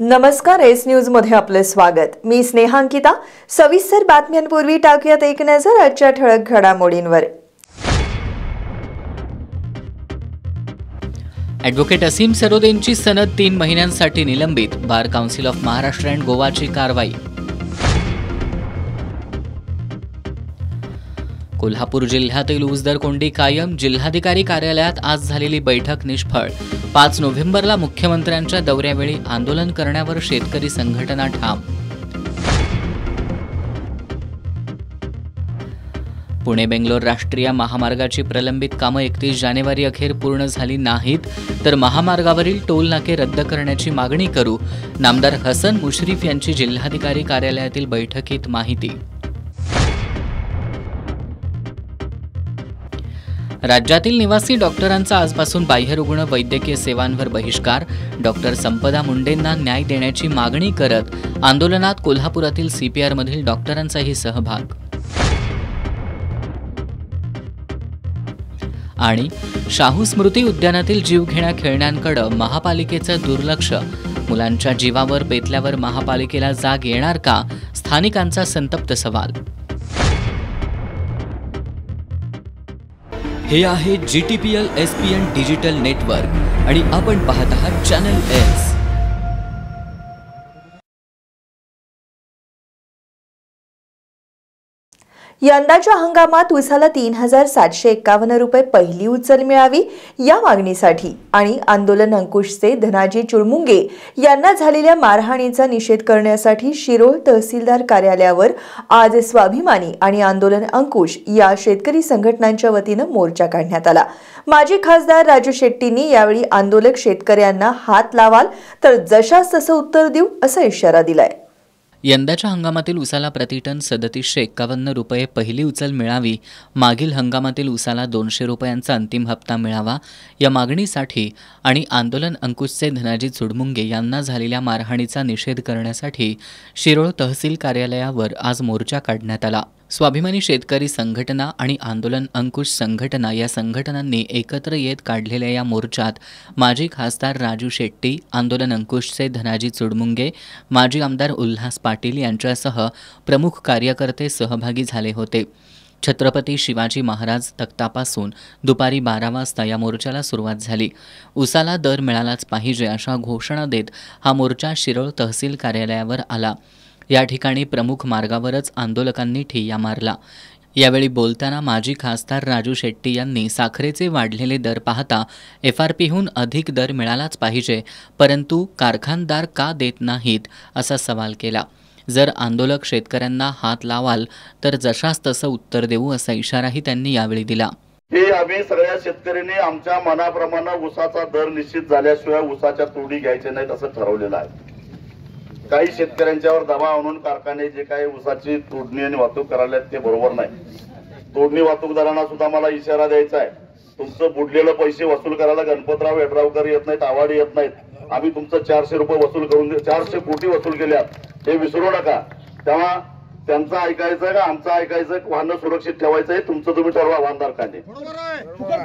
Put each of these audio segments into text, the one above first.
नमस्कार, S news मध्ये आपले स्वागत। मी स्नेहांकिता। सविस्तर बातम्यांपूर्वी टाकूयात एक नजर आजच्या ठळक घडामोडींवर। ॲडव्होकेट असीम सरोदेंची सनद 3 महिन्यांसाठी निलंबित, bar council of Maharashtra and गोवाची कारवाई। कोल्हापूर जिल्ह्यातील ऊस दर कोंडी कायम, जिल्हाधिकारी कार्यालयात आज झालेली बैठक निष्फळ। 5 नोव्हेंबरला मुख्यमंत्र्यांच्या दौऱ्यावेळी आंदोलन करण्यावर शेतकरी संघटना ठाम। पुणे बेंगलोर राष्ट्रीय महामार्गाची प्रलंबित कामं 31 जानेवारी अखेर पूर्ण झाली नाहीत, तर महामार्गावरील टोल नाके रद्द करण्याची मागणी करू, नामदार हसन मुश्रीफ यांची जिल्हाधिकारी कार्यालयातील बैठकीत माहिती। राज्यातील निवासी डॉक्टरांचा आजपासून बाह्यरुग्ण वैद्यकीय सेवांवर बहिष्कार, डॉक्टर संपदा मुंडेंना न्याय देण्याची मागणी करत आंदोलनात कोल्हापुरातील सीपीआरमधील डॉक्टरांचाही सहभाग। आणि शाहू स्मृती उद्यानातील जीवघेण्या खेळण्यांकडे महापालिकेचं दुर्लक्ष, मुलांच्या जीवावर बेतल्यावर महापालिकेला जाग येणार का, स्थानिकांचा संतप्त सवाल। हे आहे GTPL SPN डिजिटल नेटवर्क आणि आपण पाहत आहात चॅनल एस। यंदाच्या हंगामात उसाला 3751 रुपये पहिली उचल मिळावी या मागणीसाठी आणि आंदोलन अंकुशचे धनाजी चुडमुंगे यांना झालेल्या मारहाणीचा निषेध करण्यासाठी शिरोळ तहसीलदार कार्यालयावर आज स्वाभिमानी आणि आंदोलन अंकुश या शेतकरी संघटनांच्या वतीने मोर्चा काढण्यात आला। माजी खासदार राजू शेट्टींनी यावेळी आंदोलक शेतकऱ्यांना हात लावाल तर जशास तसं उत्तर देऊ असा इशारा दिलाय। यंदाच्या हंगामातील उसाला प्रतिटन 3751 रुपये पहिली उचल मिळावी, मागील हंगामातील उसाला 200 रुपयांचा अंतिम हप्ता मिळावा या मागणीसाठी आणि आंदोलन अंकुशचे धनाजी चुडमुंगे यांना झालेल्या मारहाणीचा निषेध करण्यासाठी शिरोळ तहसील कार्यालयावर आज मोर्चा काढण्यात आला। स्वाभिमानी शेतकरी संघटना आणि आंदोलन अंकुश संघटना या संघटनांनी एकत्र येत काढलेल्या या मोर्चात माजी खासदार राजू शेट्टी, आंदोलन अंकुशचे धनाजी चुडमुंगे, माजी आमदार उल्हास पाटील यांच्यासह प्रमुख कार्यकर्ते सहभागी झाले होते। छत्रपती शिवाजी महाराज तख्तापासून दुपारी 12 वाजता या मोर्चाला सुरुवात झाली। उसाला दर मिळालाच पाहिजे अशा घोषणा देत हा मोर्चा शिरोळ तहसील कार्यालयावर आला। या ठिकाणी प्रमुख मार्गावरच आंदोलकांनी ठिय्या मारला। यावेळी बोलताना माजी खासदार राजू शेट्टी यांनी साखरेचे वाढलेले दर पाहता FRPहून अधिक दर मिळालाच पाहिजे, परंतु कारखानदार का देत नाहीत असा सवाल केला। जर आंदोलक शेतकऱ्यांना हात लावाल तर जशास तसं उत्तर देऊ असा इशाराही त्यांनी यावेळी दिला। हे आम्ही सगळ्या शेतकऱ्यांनी आमच्या मनाप्रमाणे ऊसाचा दर निश्चित झाल्याशिवाय ऊसाच्या तोडी घ्यायच्या नाहीत असं ठरवलेलं आहे। काही शेतकऱ्यांच्यावर दबाव आणून कारखाने जे काही ऊसाची तोडणी आणि वाहतूक करायला ते बरोबर नाही। तोडणी वाहतूकदारांना सुद्धा मला इशारा द्यायचा आहे, तुमचं बुडलेलं पैसे वसूल करायला गणपतराव येड्रावकर येत नाहीत, आवाडी येत नाहीत। आम्ही तुमचं 400 रुपये वसूल करून 400 कोटी वसूल केल्यात हे विसरू नका। तेव्हा त्यांचं ऐकायचं का आमचं ऐकायचं, वाहन सुरक्षित ठेवायचं हे तुमचं तुम्ही ठरवा वाहनधारकांनी।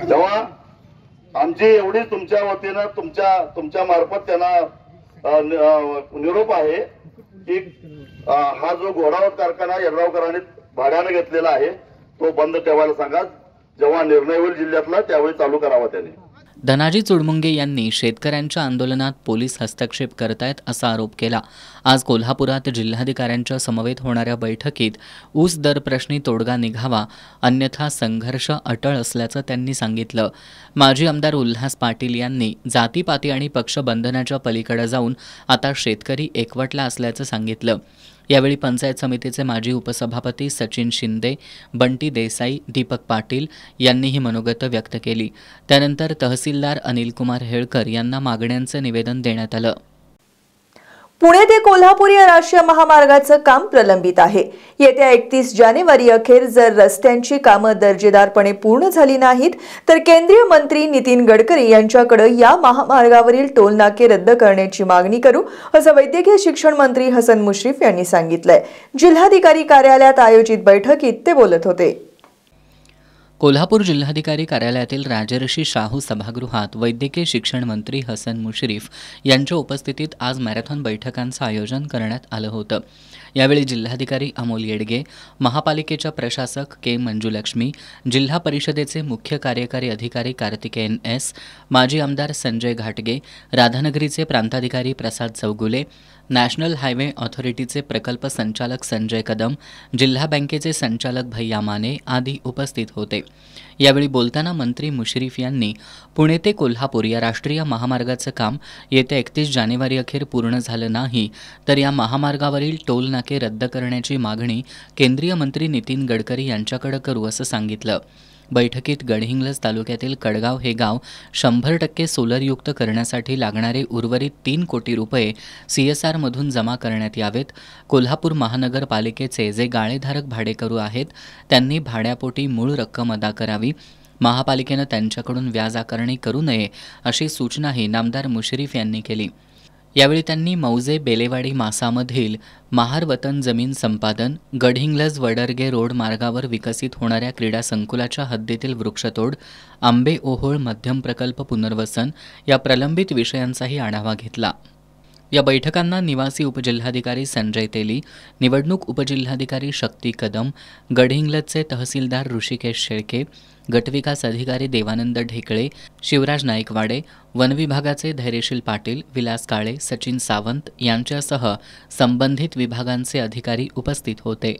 तेव्हा आमची एवढी तुमच्या वतीनं तुमच्या मार्फत त्यांना निरोप आहे की हा जो घोडावत कारखाना येड्रावकरांनी भाड्याने घेतलेला आहे तो बंद ठेवायला सांगा। जेव्हा निर्णय होईल जिल्ह्यातला त्यावेळी चालू करावा त्याने। धनाजी चुडमुंगे यांनी शेतकऱ्यांच्या आंदोलनात पोलीस हस्तक्षेप करतायत असा आरोप केला। आज कोल्हापुरात जिल्हाधिकाऱ्यांच्या समवेत होणाऱ्या बैठकीत ऊस दर प्रश्नी तोडगा निघावा, अन्यथा संघर्ष अटळ असल्याचं त्यांनी सांगितलं। माजी आमदार उल्हास पाटील यांनी जातीपाती आणि पक्षबंधनाच्या पलीकडे जाऊन आता शेतकरी एकवटला असल्याचं सांगितलं। यावेळी पंचायत समितीचे माजी उपसभापती सचिन शिंदे, बंटी देसाई, दीपक पाटील यांनीही मनोगत व्यक्त केली। त्यानंतर तहसीलदार अनिलकुमार हेळकर यांना मागण्यांचं निवेदन देण्यात आलं। पुणे ते कोल्हापूर या राष्ट्रीय महामार्गाचं काम प्रलंबित आहे। येत्या 31 जानेवारी अखेर जर रस्त्यांची कामं दर्जेदारपणे पूर्ण झाली नाहीत तर केंद्रीय मंत्री नितीन गडकरी यांच्याकडे या महामार्गावरील टोल नाके रद्द करण्याची मागणी करू असं वैद्यकीय शिक्षण मंत्री हसन मुश्रीफ यांनी सांगितलंय। जिल्हाधिकारी कार्यालयात आयोजित बैठकीत ते बोलत होते। कोल्हापूर जिल्हाधिकारी कार्यालयातील राजर्षी शाहू सभागृहात वैद्यकीय शिक्षण मंत्री हसन मुश्रीफ यांच्या उपस्थितीत आज मॅरेथॉन बैठकांचं आयोजन करण्यात आलं होतं। यावेळी जिल्हाधिकारी अमोल येडगे, महापालिकेच्या प्रशासक के मंजुलक्ष्मी, जिल्हा परिषदेचे मुख्य कार्यकारी अधिकारी कार्तिकेयन एस, माजी आमदार संजय घाटगे, राधानगरीचे प्रांताधिकारी प्रसाद चौगुले, नॅशनल हायवे ऑथॉरिटीचे प्रकल्प संचालक संजय कदम, जिल्हा बँकेचे संचालक भैया माने आदी उपस्थित होते। यावेळी बोलताना मंत्री मुश्रीफ यांनी पुणे ते कोल्हापूर या राष्ट्रीय महामार्गाचं काम येत्या 31 जानेवारी अखेर पूर्ण झालं नाही तर या महामार्गावरील टोल नाके रद्द करण्याची मागणी केंद्रीय मंत्री नितीन गडकरी यांच्याकडे करू असं सांगितलं। बैठकीत गडहिंग्लज तालुक्यातील कडगाव हे गाव 100% सोलरयुक्त करण्यासाठी लागणारे उर्वरित 3 कोटी रुपये CSR मधून जमा करण्यात यावेत। कोल्हापूर महानगरपालिकेचे जे गाळेधारक भाडेकरू आहेत त्यांनी भाड्यापोटी मूळ रक्कम अदा करावी। महापालिकेनं त्यांच्याकडून व्याज आकारणी करू नये अशी सूचनाही नामदार मुश्रीफ यांनी केली। यावेळी त्यांनी मौजे बेलेवाडी मासामधील महार वतन जमीन संपादन, गडहिंग्लज वडरगे रोड मार्गावर विकसित होणाऱ्या क्रीडा संकुलाच्या हद्दीतील वृक्षतोड, आंबे ओहोळ मध्यम प्रकल्प पुनर्वसन या प्रलंबित विषयांचाही आढावा घेतला। या बैठकांना निवासी उपजिल्हाधिकारी संजय तेली, निवडणूक उपजिल्हाधिकारी शक्ती कदम, गडहिंग्लजचे तहसीलदार ऋषिकेश शेळके, गटविकास अधिकारी देवानंद ढेकळे, शिवराज नाईकवाडे, वनविभागाचे धैर्यशील पाटील, विलास काळे, सचिन सावंत यांच्यासह संबंधित विभागांचे अधिकारी उपस्थित होते।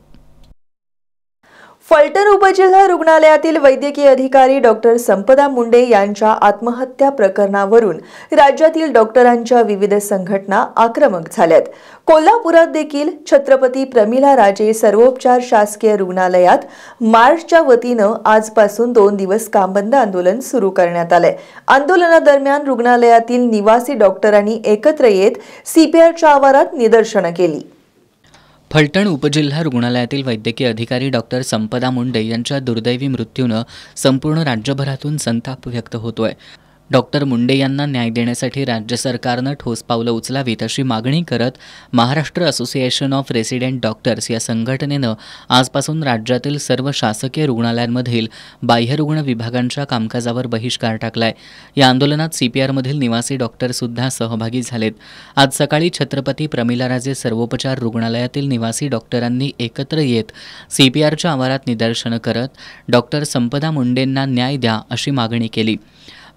फलटण उपजिल्हा रुग्णालयातील वैद्यकीय अधिकारी डॉक्टर संपदा मुंडे यांच्या आत्महत्या प्रकरणावरून राज्यातील डॉक्टरांच्या विविध संघटना आक्रमक झाल्यात। कोल्हापुरात देखील छत्रपती प्रमिला राजे सर्वोपचार शासकीय रुग्णालयात मार्चच्या वतीनं आजपासून 2 दिवस कामबंद आंदोलन सुरू करण्यात आलंय। आंदोलनादरम्यान रुग्णालयातील निवासी डॉक्टरांनी एकत्र येत CPRच्या आवारात निदर्शनं केली। फलटण उपजिल्हा रुग्णालयातील वैद्यकीय अधिकारी डॉक्टर संपदा मुंडे यांच्या दुर्दैवी मृत्यूनं संपूर्ण राज्यभरातून संताप व्यक्त होतोय। डॉक्टर मुंडे यांना न्याय देण्यासाठी राज्य सरकारनं ठोस पावलं उचलावीत अशी मागणी करत Maharashtra association of resident doctors या संघटनेनं आजपासून राज्यातील सर्व शासकीय रुग्णालयांमधील बाह्यरुग्ण विभागांच्या कामकाजावर बहिष्कार टाकलाय। या आंदोलनात CPRमधील निवासी डॉक्टरसुद्धा सहभागी झालेत। आज सकाळी छत्रपती प्रमिलाराजे सर्वोपचार रुग्णालयातील निवासी डॉक्टरांनी एकत्र येत CPRच्या आवारात निदर्शनं करत डॉक्टर संपदा मुंडेंना न्याय द्या अशी मागणी केली।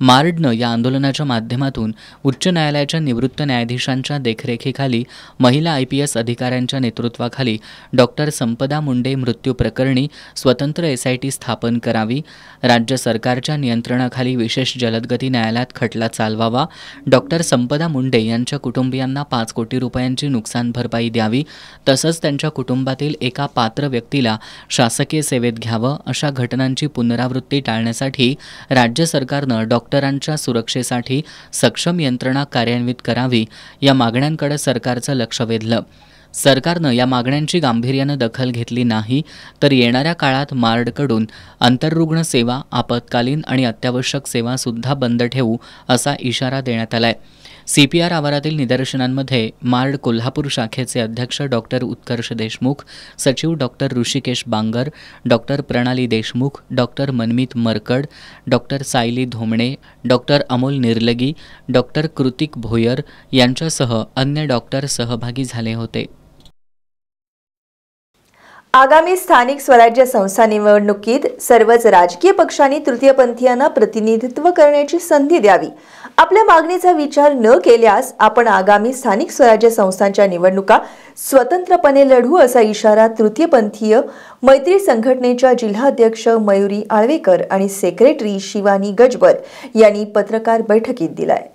मार्डनं या आंदोलनाच्या माध्यमातून उच्च न्यायालयाच्या निवृत्त न्यायाधीशांच्या देखरेखीखाली महिला IPS अधिकाऱ्यांच्या नेतृत्वाखाली डॉक्टर संपदा मुंडे मृत्यू प्रकरणी स्वतंत्र SIT स्थापन करावी, राज्य सरकारच्या नियंत्रणाखाली विशेष जलदगती न्यायालयात खटला चालवावा, डॉक्टर संपदा मुंडे यांच्या कुटुंबियांना 5 कोटी रुपयांची नुकसान भरपाई द्यावी, तसंच त्यांच्या कुटुंबातील एका पात्र व्यक्तीला शासकीय सेवेत घ्यावं अशा घटनांची पुनरावृत्ती टाळण्यासाठी राज्य सरकारनं डॉक्टरांच्या सुरक्षेसाठी सक्षम यंत्रणा कार्यान्वित करावी या मागण्यांकडे सरकारचं लक्ष वेधलं। सरकारनं या मागण्यांची गांभीर्यानं दखल घेतली नाही तर येणाऱ्या काळात मार्डकडून आंतररुग्ण सेवा, आपत्कालीन आणि अत्यावश्यक सेवा सुद्धा बंद ठेवू असा इशारा देण्यात आलाय। CPR आवारातील निदर्शनांमध्ये मार्ड कोल्हापूर शाखेचे अध्यक्ष डॉक्टर उत्कर्ष देशमुख, सचिव doctor Rishikesh Bangar, doctor Pranali Deshmukh, doctor Manmeet Markad, doctor Sayli Dhomane, doctor Amol Nirlagi, doctor Kritik Bhoyar यांच्यासह अन्य डॉक्टर सहभागी झाले होते। आगामी स्थानिक स्वराज्य संस्था निवडणुकीत सर्वच राजकीय पक्षांनी तृतीयपंथीयांना प्रतिनिधित्व करण्याची संधी द्यावी। आपल्या मागणीचा विचार न केल्यास आपण आगामी स्थानिक स्वराज्य संस्थांच्या निवडणुका स्वतंत्रपणे लढू असा इशारा तृतीयपंथीय मैत्री संघटनेच्या जिल्हाध्यक्ष मयुरी आळवेकर आणि सेक्रेटरी शिवानी गजबर यांनी पत्रकार बैठकीत दिलाय।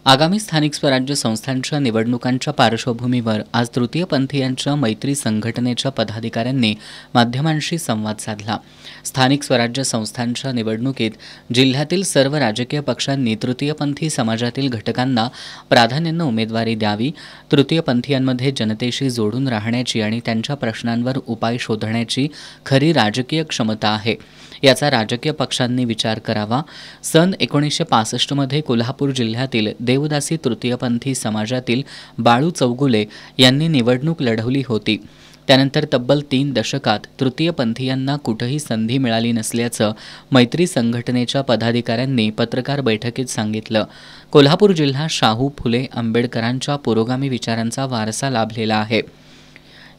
आगामी स्थानिक स्वराज्य संस्थांच्या निवडणुकांच्या पार्श्वभूमीवर आज तृतीयपंथीयांच्या मैत्री संघटनेच्या पदाधिकाऱ्यांनी माध्यमांशी संवाद साधला। स्थानिक स्वराज्य संस्थांच्या निवडणुकीत जिल्ह्यातील सर्व राजकीय पक्षांनी तृतीयपंथी समाजातील घटकांना प्राधान्यानं उमेदवारी द्यावी, तृतीयपंथीयांमध्ये जनतेशी जोडून राहण्याची आणि त्यांच्या प्रश्नांवर उपाय शोधण्याची खरी राजकीय क्षमता आहे, याचा राजकीय पक्षांनी विचार करावा। सन 1965 मध्ये कोल्हापूर जिल्ह्यातील देवदासी तृतीयपंथी समाजातील बाळू चौगुले यांनी निवडणूक लढवली होती। त्यानंतर तब्बल 3 दशकात तृतीयपंथीयांना कुठेही संधी मिळाली नसल्याचं मैत्री संघटनेच्या पदाधिकाऱ्यांनी पत्रकार बैठकीत सांगितलं. कोल्हापूर जिल्हा शाहू फुले आंबेडकरांच्या पुरोगामी विचारांचा वारसा लाभलेला आहे.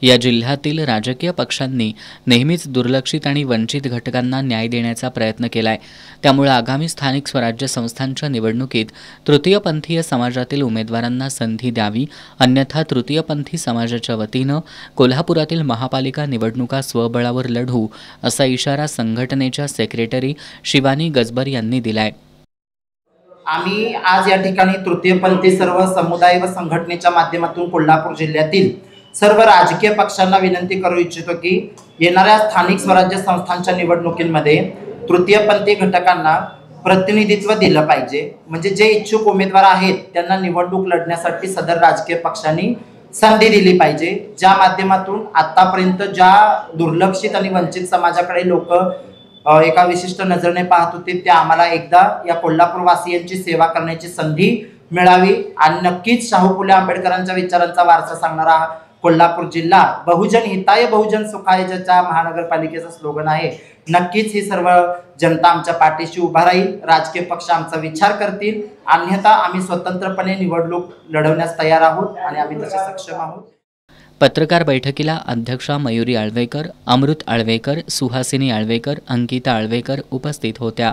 या जिल्ह्यातील राजकीय पक्षांनी नेहमीच दुर्लक्षित आणि वंचित घटकांना न्याय देण्याचा प्रयत्न केलाय. त्यामुळे आगामी स्थानिक स्वराज्य संस्थांच्या निवडणुकीत तृतीयपंथीय समाजातील उमेदवारांना संधी द्यावी, अन्यथा तृतीयपंथी समाजाच्या वतीनं कोल्हापुरातील महापालिका निवडणुका स्वबळावर लढू असा इशारा संघटनेच्या सेक्रेटरी शिवानी गजबर यांनी दिलाय. आम्ही आज या ठिकाणी तृतीयपंथी सर्व समुदाय व संघटनेच्या माध्यमातून कोल्हापूर जिल्ह्यातील सर्व राजकीय पक्षांना विनंती करू इच्छितो की येणाऱ्या स्थानिक स्वराज्य संस्थांच्या निवडणुकीमध्ये तृतीयपंथी घटकांना प्रतिनिधित्व दिलं पाहिजे. म्हणजे जे इच्छुक उमेदवार आहेत त्यांना निवडणूक लढण्यासाठी सदर राजकीय पक्षांनी संधी दिली पाहिजे, ज्या माध्यमातून आतापर्यंत ज्या दुर्लक्षित आणि वंचित समाजाकडे लोक एका विशिष्ट नजरेने पाहत होते त्या आम्हाला एकदा या कोल्हापूर वासियांची सेवा करण्याची संधी मिळावी. आणि नक्कीच शाहू फुले आंबेडकरांच्या विचारांचा वारसा सांगणारा कोल्हापूर जिल्हा बहुजन हिताय बहुजन सुखाय ज्याच्या महानगरपालिकेचं स्लोगन आहे, नक्कीच ही सर्व जनता आमच्या पाठीशी उभा राहील. राजकीय पक्ष आमचा विचार करतील, अन्यथा आम्ही स्वतंत्रपणे निवडणूक लढवण्यास तयार आहोत आणि आम्ही तसे सक्षम आहोत. पत्रकार बैठकीला अध्यक्षा मयुरी आळवेकर, अमृत आळवेकर, सुहासिनी आळवेकर, अंकिता आळवेकर उपस्थित होत्या.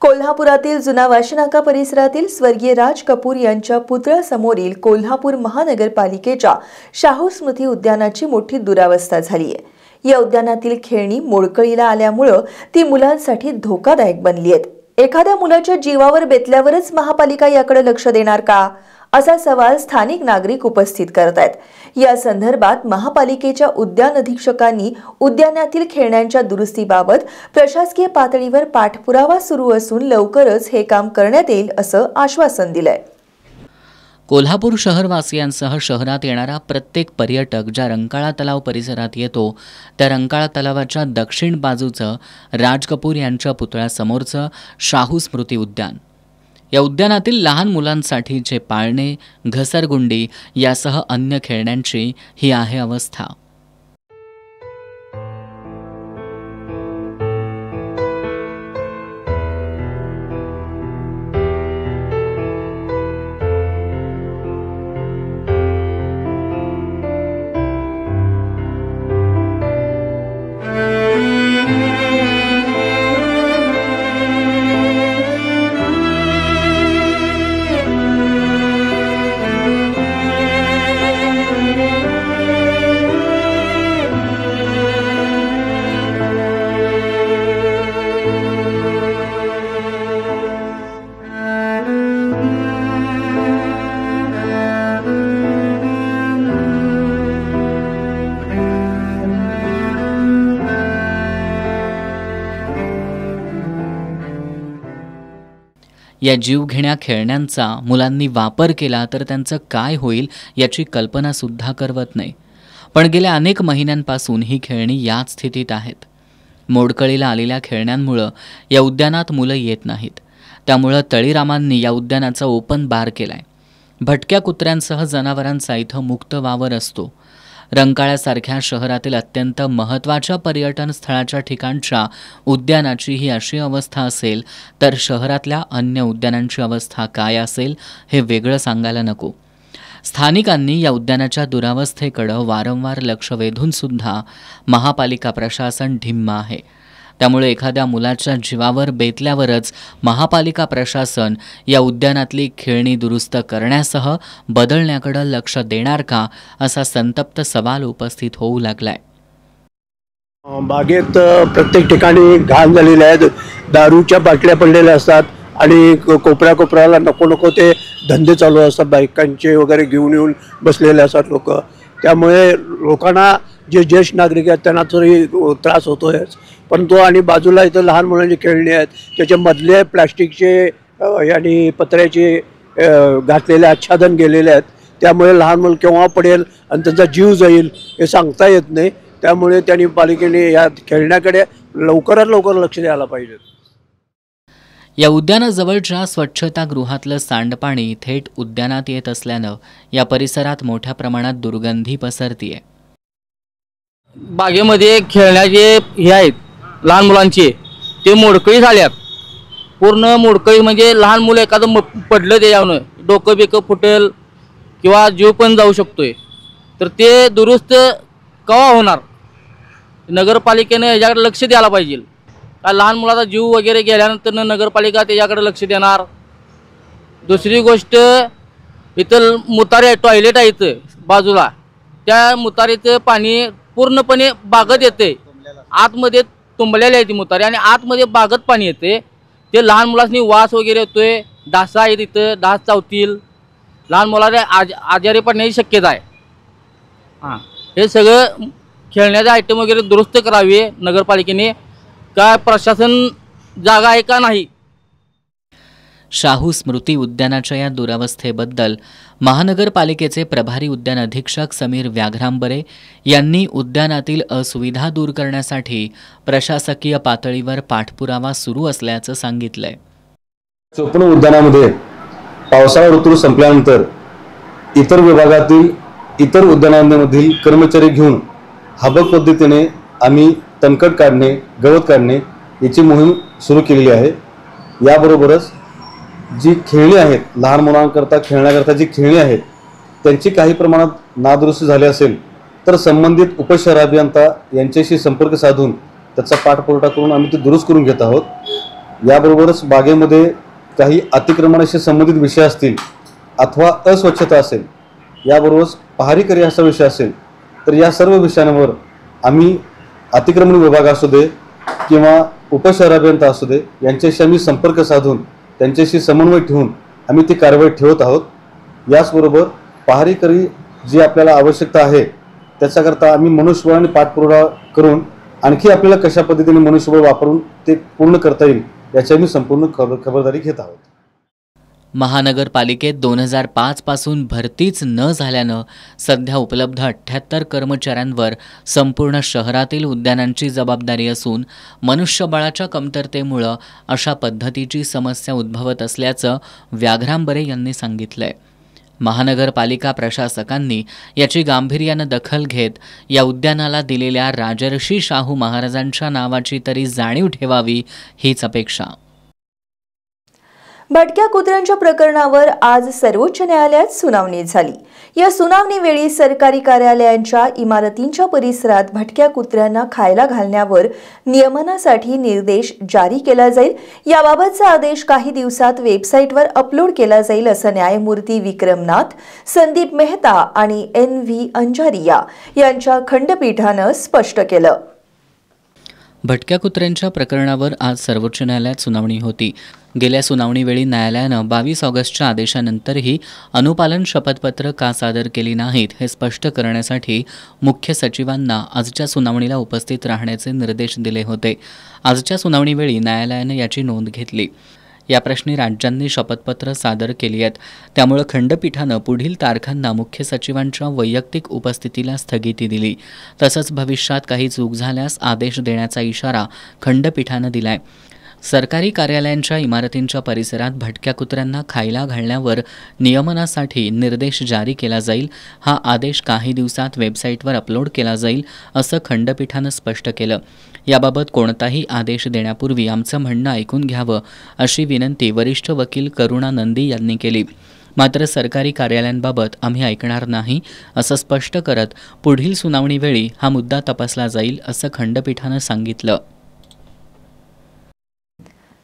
कोल्हापुरातील जुना वाशीनाका परिसरातील स्वर्गीय राज कपूर यांच्या पुतळ्यासमोरील कोल्हापूर महानगरपालिकेच्या शाहू स्मृती उद्यानाची मोठी दुरावस्था झाली आहे. या उद्यानातील खेळणी मोडकळीला आल्यामुळे ती मुलांसाठी धोकादायक बनली आहेत. एखाद्या मुलाच्या जीवावर बेतल्यावरच महापालिका याकडे लक्ष देणार का, असा सवाल स्थानिक नागरिक उपस्थित करत आहेत. या संदर्भात महापालिकेच्या उद्यान अधीक्षकांनी उद्यानातील खेळण्यांच्या दुरुस्तीबाबत प्रशासकीय पातळीवर पाठपुरावा सुरू असून लवकरच हे काम करण्यात येईल असं आश्वासन दिलंय. कोल्हापूर शहरवासियांसह शहरात येणारा प्रत्येक पर्यटक ज्या रंकाळा तलाव परिसरात येतो त्या रंकाळा तलावाच्या दक्षिण बाजूचं राज कपूर यांच्या पुतळ्यासमोरचं शाहू स्मृती उद्यान, या उद्यानातील लहान मुलांसाठीचे पाळणे, घसरगुंडी यासह अन्य खेळण्यांची ही आहे अवस्था. या जीवघेण्या खेळण्यांचा मुलांनी वापर केला तर त्यांचं काय होईल याची कल्पनासुद्धा करवत नाही. पण गेल्या अनेक महिन्यांपासून ही खेळणी याच स्थितीत आहेत. मोडकळीला आलेल्या खेळण्यांमुळं या उद्यानात मुलं येत नाहीत. त्यामुळं तळीरामांनी या उद्यानाचा ओपन बार केलाय. भटक्या कुत्र्यांसह जनावरांचा इथं मुक्त वावर असतो. रंकाळ्यासारख्या शहरातील अत्यंत महत्त्वाच्या पर्यटन स्थळाच्या ठिकाणच्या उद्यानाची ही अशी अवस्था असेल तर शहरातल्या अन्य उद्यानांची अवस्था काय असेल हे वेगळं सांगायला नको. स्थानिकांनी या उद्यानाच्या दुरावस्थेकडं वारंवार लक्ष वेधून सुद्धा महापालिका प्रशासन ढिम्म आहे. त्यामुळे एखाद्या मुलाच्या जीवावर बेतल्यावरच महापालिका प्रशासन या उद्यानातली खेळणी दुरुस्त करण्यासह बदलण्याकडे लक्ष देणार का असा संतप्त सवाल उपस्थित होऊ लागलाय. बागेत प्रत्येक ठिकाणी घाण झालेले आहेत. दारूच्या बाटल्या पडलेल्या असतात आणि कोपऱ्याला नको नको ते धंदे चालू असतात. बायकांचे वगैरे घेऊन येऊन बसलेले असतात लोक. त्यामुळे लोकांना जे ज्येष्ठ नागरिक आहेत त्यांना तरी त्रास होतोय. परंतु आणि बाजूला इथं लहान मुलांची खेळणी आहेत, त्याच्यामधले प्लॅस्टिकचे आणि पत्र्याचे घातलेले आच्छादन गेलेले आहेत. त्यामुळे लहान मुलं केव्हा पडेल आणि त्यांचा जीव जाईल हे सांगता येत नाही. त्यामुळे त्यांनी पालिकेने या खेळण्याकडे लवकरात लवकर लक्ष द्यायला पाहिजे. या उद्यानाजवळच्या स्वच्छतागृहातलं सांडपाणी थेट उद्यानात येत असल्यानं या परिसरात मोठ्या प्रमाणात दुर्गंधी पसरतीये. बागेमध्ये खेळण्याचे हे आहेत लहान मुलांचे, ते मोडकळी झाल्यात. पूर्ण मोडकळी म्हणजे लहान मुलं एखादं पडलं त्याच्यावरनं डोकं बिकं फुटेल किंवा जीव पण जाऊ शकतोय. तर ते दुरुस्त केव्हा होणार? नगरपालिकेने याच्याकडे लक्ष द्यायला पाहिजे. का लहान मुलाचा जीव वगैरे गेल्यानंतर नगरपालिका त्याच्याकडे लक्ष देणार? दुसरी गोष्ट, इथं मुतारे आहे, टॉयलेट आहे इथं बाजूला, त्या मुतारीचं पाणी पूर्णपणे बागत येते, आतमध्ये तुंबलेले आहे ती मुतारी आणि आतमध्ये बागत पाणी येते. ते लहान मुलांनी वास वगैरे येतोय, डासा आहेत इथं, डास चावतील, लहान मुलाला आजारी पडण्याची शक्यता आहे. हां, हे सगळं खेळण्याचे आयटम वगैरे दुरुस्त करावे नगरपालिकेने. काय प्रशासन जागा आहे का नाही? शाहू स्मृती उद्यानाच्या या दुरावस्थेबद्दल महानगरपालिकेचे प्रभारी उद्यान अधीक्षक समीर व्याघ्रांबरे यांनी उद्यानातील असुविधा दूर करण्यासाठी प्रशासकीय पातळीवर पाठपुरावा सुरू असल्याचं सांगितलंय. चोपण उद्यानामध्ये पावसाळा ऋतू संपल्यानंतर इतर विभागातील इतर उद्यानांमधील कर्मचारी घेऊन हाबक पद्धतीने आम्ही तणकट काढणे, गवत काढणे याची मोहीम सुरू केलेली आहे. याबरोबरच जी खेळणी आहेत, लहान मुलांकरता खेळण्याकरता जी खेळणी आहेत त्यांची काही प्रमाणात नादुरुस्ती झाली असेल तर संबंधित उपशहर अभियंता यांच्याशी संपर्क साधून त्याचा पाठपुरावा करून आम्ही ते दुरुस्त करून घेत आहोत. याबरोबरच बागेमध्ये काही अतिक्रमणाशी संबंधित विषय असतील अथवा अस्वच्छता असेल, याबरोबरच पहारीकरी असा विषय असेल तर या सर्व विषयांवर आम्ही अतिक्रमण विभाग असू दे किंवा उपशहर अभियंता असू दे यांच्याशी आम्ही संपर्क साधून त्यांच्याशी समन्वय ठेवून आम्ही ती कारवाई ठेवत आहोत. याचबरोबर पहारीकरी जी आपल्याला आवश्यकता आहे त्याच्याकरता आम्ही मनुष्यबळाने पाठपुरावा करून आणखी आपल्याला कशा पद्धतीने मनुष्यबळ वापरून ते पूर्ण करता येईल याची आम्ही संपूर्ण खबरदारी घेत आहोत. महानगरपालिकेत 2005 पासून भरतीच न झाल्यानं सध्या उपलब्ध 78 कर्मचाऱ्यांवर संपूर्ण शहरातील उद्यानांची जबाबदारी असून मनुष्यबळाच्या कमतरतेमुळं अशा पद्धतीची समस्या उद्भवत असल्याचं व्याघ्रांबरे यांनी सांगितलंय. महानगरपालिका प्रशासकांनी याची गांभीर्यानं दखल घेत या उद्यानाला दिलेल्या राजर्षी शाहू महाराजांच्या नावाची तरी जाणीव ठेवावी हीच अपेक्षा. भटक्या कुत्र्यांच्या प्रकरणावर आज सर्वोच्च न्यायालयात सुनावणी झाली. या सुनावणीवेळी सरकारी कार्यालयांच्या इमारतींच्या परिसरात भटक्या कुत्र्यांना खायला घालण्यावर नियमनासाठी निर्देश जारी केला जाईल. याबाबतचा आदेश काही दिवसात वेबसाईटवर अपलोड केला जाईल असं न्यायमूर्ती विक्रमनाथ, संदीप मेहता आणि NV अंजारिया यांच्या खंडपीठानं स्पष्ट केलं. भटक्या कुत्र्यांच्या प्रकरणावर आज सर्वोच्च न्यायालयात सुनावणी होती. गेल्या सुनावणीवेळी न्यायालयानं 22 ऑगस्टच्या आदेशानंतरही अनुपालन शपथपत्र का सादर केली नाहीत हे स्पष्ट करण्यासाठी मुख्य सचिवांना आजच्या सुनावणीला उपस्थित राहण्याचे निर्देश दिले होते. आजच्या सुनावणीवेळी न्यायालयानं याची नोंद घेतली. या प्रश्नी राज्यांनी शपथपत्र सादर केली आहेत. त्यामुळे खंडपीठानं पुढील तारखांना मुख्य सचिवांच्या वैयक्तिक उपस्थितीला स्थगिती दिली. तसंच भविष्यात काही चूक झाल्यास आदेश देण्याचा इशारा खंडपीठानं दिलाय. सरकारी कार्यालयांच्या इमारतींच्या परिसरात भटक्या कुत्र्यांना खायला घालण्यावर नियमनासाठी निर्देश जारी केला जाईल. हा आदेश काही दिवसात वेबसाईटवर अपलोड केला जाईल असं खंडपीठानं स्पष्ट केलं. याबाबत कोणताही आदेश देण्यापूर्वी आमचं म्हणणं ऐकून घ्यावं अशी विनंती वरिष्ठ वकील करुणा नंदी यांनी केली. मात्र सरकारी कार्यालयांबाबत आम्ही ऐकणार नाही असं स्पष्ट करत पुढील सुनावणीवेळी हा मुद्दा तपासला जाईल असं खंडपीठानं सांगितलं.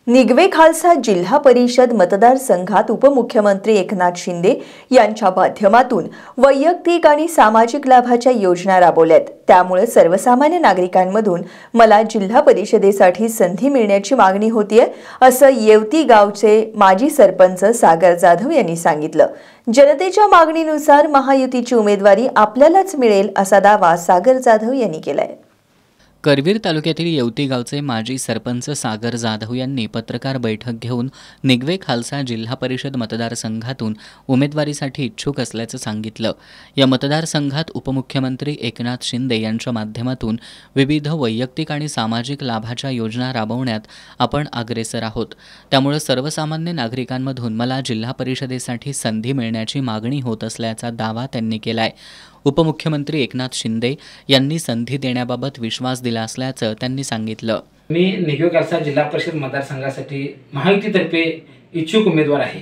निगवे खालसा जिल्हा परिषद मतदारसंघात उपमुख्यमंत्री एकनाथ शिंदे यांच्या माध्यमातून वैयक्तिक आणि सामाजिक लाभाच्या योजना राबवल्यात. त्यामुळे सर्वसामान्य नागरिकांमधून मला जिल्हा परिषदेसाठी संधी मिळण्याची मागणी होतीये असं येवती गावचे माजी सरपंच सागर जाधव यांनी सांगितलं. जनतेच्या मागणीनुसार महायुतीची उमेदवारी आपल्यालाच मिळेल असा दावा सागर जाधव यांनी केलाय. करवीर तालुक्यातील येवती गावचे माजी सरपंच सागर जाधव यांनी पत्रकार बैठक घेऊन निगवे खालसा जिल्हा परिषद मतदारसंघातून उमेदवारीसाठी इच्छुक असल्याचं सांगितलं। या मतदारसंघात उपमुख्यमंत्री एकनाथ शिंदे यांच्या माध्यमातून विविध वैयक्तिक आणि सामाजिक लाभाच्या योजना राबवण्यात आपण अग्रेसर आहोत। त्यामुळे सर्वसामान्य नागरिकांमधून मला जिल्हा परिषदेसाठी संधी मिळण्याची मागणी होत असल्याचा दावा त्यांनी केलाय। उपमुख्यमंत्री एकनाथ शिंदे यांनी संधी देण्याबाबत विश्वास दिला असल्याचं त्यांनी सांगितलं। मी निगवे खालसा जिल्हा परिषद मतदारसंघासाठी महायुतीतर्फे इच्छुक उमेदवार आहे।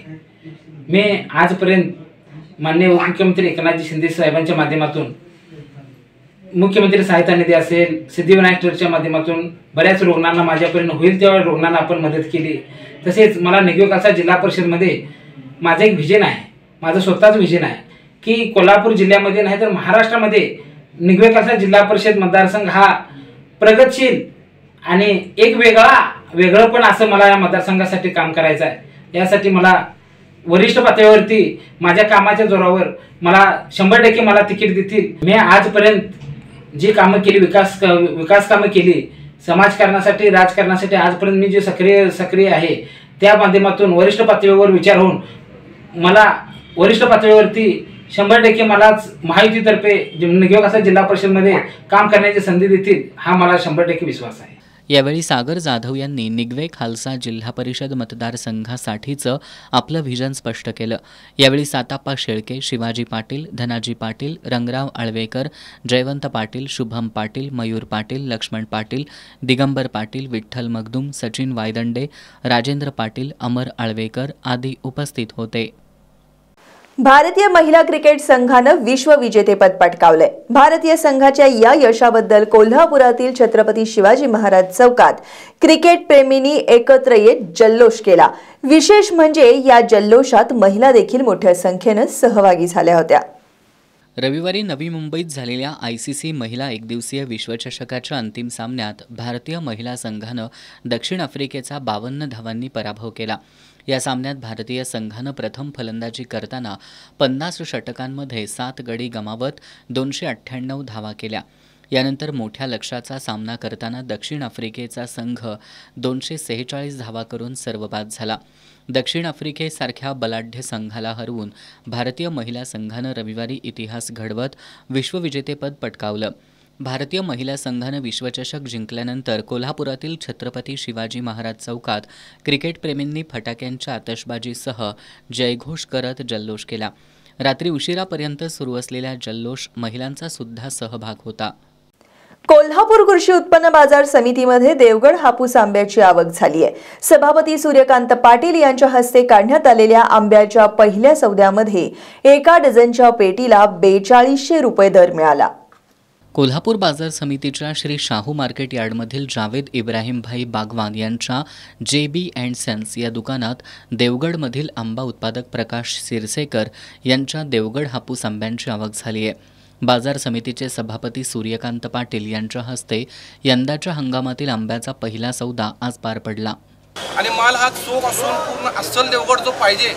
मी आजपर्यंत माननीय उपमुख्यमंत्री एकनाथजी शिंदे साहेबांच्या माध्यमातून मुख्यमंत्री सहायता निधी असेल, सिद्धिविनायक ट्रस्टच्या माध्यमातून बऱ्याच रुग्णांना माझ्यापर्यंत होईल तेवढ्या रुग्णांना आपण मदत केली। तसेच मला निगवे खालसा जिल्हा परिषदमध्ये माझं एक व्हिजन आहे, माझं स्वतःच व्हिजन आहे की कोल्हापूर जिल्ह्यामध्ये नाही तर महाराष्ट्रामध्ये निगवे खालसा जिल्हा परिषद मतदारसंघ हा प्रगतशील आणि एक वेगळं पण असं मला या मतदारसंघासाठी काम करायचं आहे। यासाठी मला वरिष्ठ पातळीवरती माझ्या कामाच्या जोरावर मला 100% मला तिकीट देतील। मी आजपर्यंत जी कामं केली, विकास कामं केली समाजकारणासाठी, राजकारणासाठी, आजपर्यंत मी जे सक्रिय आहे त्या माध्यमातून वरिष्ठ पातळीवर विचार होऊन मला वरिष्ठ पातळीवरती 100% मलाच महायुतीतर्फे निगवे खालसा जिल्हा परिषदमध्ये काम करण्याची संधी देतील हा मला 100% विश्वास आहे। यावेळी सागर जाधव यांनी निगवे खालसा जिल्हा परिषद मतदारसंघासाठीचं आपलं व्हिजन स्पष्ट केलं। यावेळी साताप्पा शेळके, शिवाजी पाटील, धनाजी पाटील, रंगराव आळवेकर, जयवंत पाटील, शुभम पाटील, मयूर पाटील, लक्ष्मण पाटील, दिगंबर पाटील, विठ्ठल मगदूम, सचिन वायदंडे, राजेंद्र पाटील, अमर आळवेकर आदी उपस्थित होते। भारतीय महिला क्रिकेट संघानं विश्वविजेतेपद पटकावलंय। भारतीय संघाच्या या यशाबद्दल कोल्हापुरातील छत्रपती शिवाजी महाराज चौकात क्रिकेट प्रेमींनी एकत्र येत जल्लोष केला। विशेष म्हणजे या जल्लोषात महिला देखील मोठ्या संख्येनं सहभागी झाल्या होत्या। रविवारी नवी मुंबईत झालेल्या ICC महिला एकदिवसीय विश्वचषकाच्या अंतिम सामन्यात भारतीय महिला संघानं दक्षिण आफ्रिकेचा 52 धावांनी पराभव केला। या सामन्यात भारतीय संघानं प्रथम फलंदाजी करताना 50 षटकांमध्ये 7 गडी गमावत 298 धावा केल्या। यानंतर मोठ्या लक्ष्याचा सामना करताना दक्षिण आफ्रिकेचा संघ 246 धावा करून सर्वबाद झाला। दक्षिण आफ्रिकेसारख्या बलाढ्य संघाला हरवून भारतीय महिला संघानं रविवारी इतिहास घडवत विश्वविजेतेपद पटकावलं। भारतीय महिला संघानं विश्वचषक जिंकल्यानंतर कोल्हापुरातील छत्रपती शिवाजी महाराज चौकात क्रिकेटप्रेमींनी फटाक्यांच्या आतषबाजीसह जयघोष करत जल्लोष केला। रात्री उशिरापर्यंत सुरू असलेल्या जल्लोष महिलांचा सुद्धा सहभाग होता। कोल्हापूर कृषी उत्पन्न बाजार समितीमध्ये देवगड हापूस आंब्याची आवक झाली आहे। सभापती सूर्यकांत पाटील यांच्या हस्ते काढण्यात आलेल्या आंब्याच्या पहिल्या सौद्यामध्ये 1 डझनच्या पेटीला 4200 रुपये दर मिळाला। कोल्हापूर बाजार समितीच्या श्री शाहू मार्केट यार्डमधील जावेद इब्राहिमभाई बागवान यांच्या JB & सन्स या दुकानात देवगडमधील आंबा उत्पादक प्रकाश सिरसेकर यांच्या देवगड हापूस आंब्यांची आवक झाली आहे। बाजार समितीचे सभापती सूर्यकांत पाटील यांच्या हस्ते यंदाच्या हंगामातील आंब्याचा पहिला सौदा आज पार पडला। आणि माल हा चोख असून पूर्ण अस्सल देवगड जो पाहिजे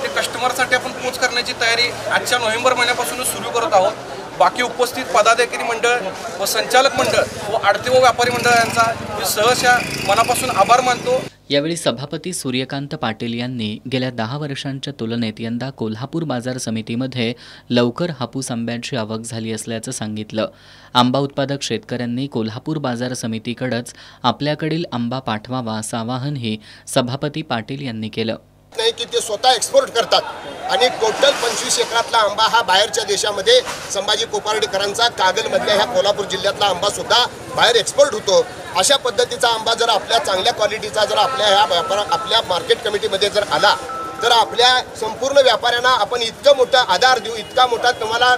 ते कस्टमरसाठी आपण पोच करण्याची तयारी आजच्या नोव्हेंबर महिन्यापासून सुरू करत आहोत। बाकी उपस्थित पदाधिकारी मंडळ व संचालक मंडळ व आडते व व्यापारी मंडळ यांचा मी सहर्ष मनापासून आभार मानतो। यावेळी सभापती सूर्यकांत पाटील यांनी गेल्या 10 वर्षांच्या तुलनेत यंदा कोल्हापूर बाजार समितीमध्ये लवकर हापूस आंब्यांची आवक झाली असल्याचं सांगितलं। आंबा उत्पादक शेतकऱ्यांनी कोल्हापूर बाजार समितीकडेच आपल्याकडील आंबा पाठवावा असं आवाहनही सभापती पाटील यांनी केलं। नाही की ते स्वतः एक्सपोर्ट करतात आणि टोटल 25 एकरातला आंबा हा बाहेरच्या देशामध्ये संभाजी कोपार्डेकरांचा कागलमधल्या ह्या कोल्हापूर जिल्ह्यातला आंबा सुद्धा बाहेर एक्सपोर्ट होतो। अशा पद्धतीचा आंबा जर आपल्या चांगल्या क्वालिटीचा जर आपल्या मार्केट कमिटीमध्ये जर आला तर आपल्या संपूर्ण व्यापाऱ्यांना आपण इतकं मोठा आधार देऊ, इतका मोठा तुम्हाला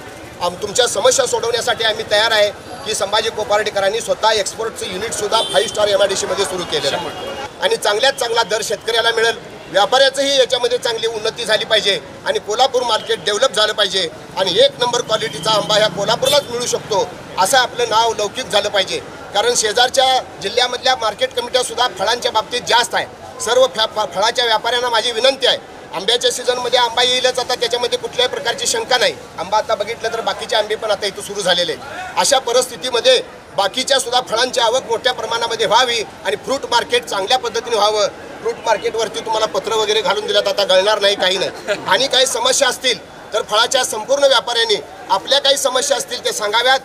तुमच्या समस्या सोडवण्यासाठी आम्ही तयार आहे की संभाजी कोपार्डेकरांनी स्वतः एक्सपोर्टचं युनिट सुद्धा 5 स्टार MIDC मध्ये सुरू केलेलं आहे आणि चांगल्यात चांगला दर शेतकऱ्याला मिळेल। व्यापाऱ्याचंही याच्यामध्ये चांगली उन्नती झाली पाहिजे आणि कोल्हापूर मार्केट डेव्हलप झालं पाहिजे आणि 1 नंबर क्वालिटीचा आंबा ह्या कोल्हापूरलाच मिळू शकतो असं आपलं नाव लौकिक झालं पाहिजे। कारण शेजारच्या जिल्ह्यामधल्या मार्केट कमिट्या सुद्धा फळांच्या बाबतीत जास्त आहे। सर्व फळाच्या व्यापाऱ्यांना माझी विनंती आहे, आंब्याच्या सीझनमध्ये आंबा येईलच आता, त्याच्यामध्ये कुठल्याही प्रकारची शंका नाही। आंबा आता बघितलं तर बाकीचे आंबे पण आता इथं सुरू झालेले आहेत। अशा परिस्थितीमध्ये बाकीच्या सुद्धा फळांची आवक मोठ्या प्रमाणामध्ये व्हावी आणि फ्रूट मार्केट चांगल्या पद्धतीने व्हावं. फ्रूट मार्केटवरती तुम्हाला पत्र वगैरे घालून दिल्यात, आता गळणार नाही, काही नाही. आणि काही समस्या असतील तर फळाच्या संपूर्ण व्यापाऱ्यांनी आपल्या काही समस्या असतील ते सांगाव्यात.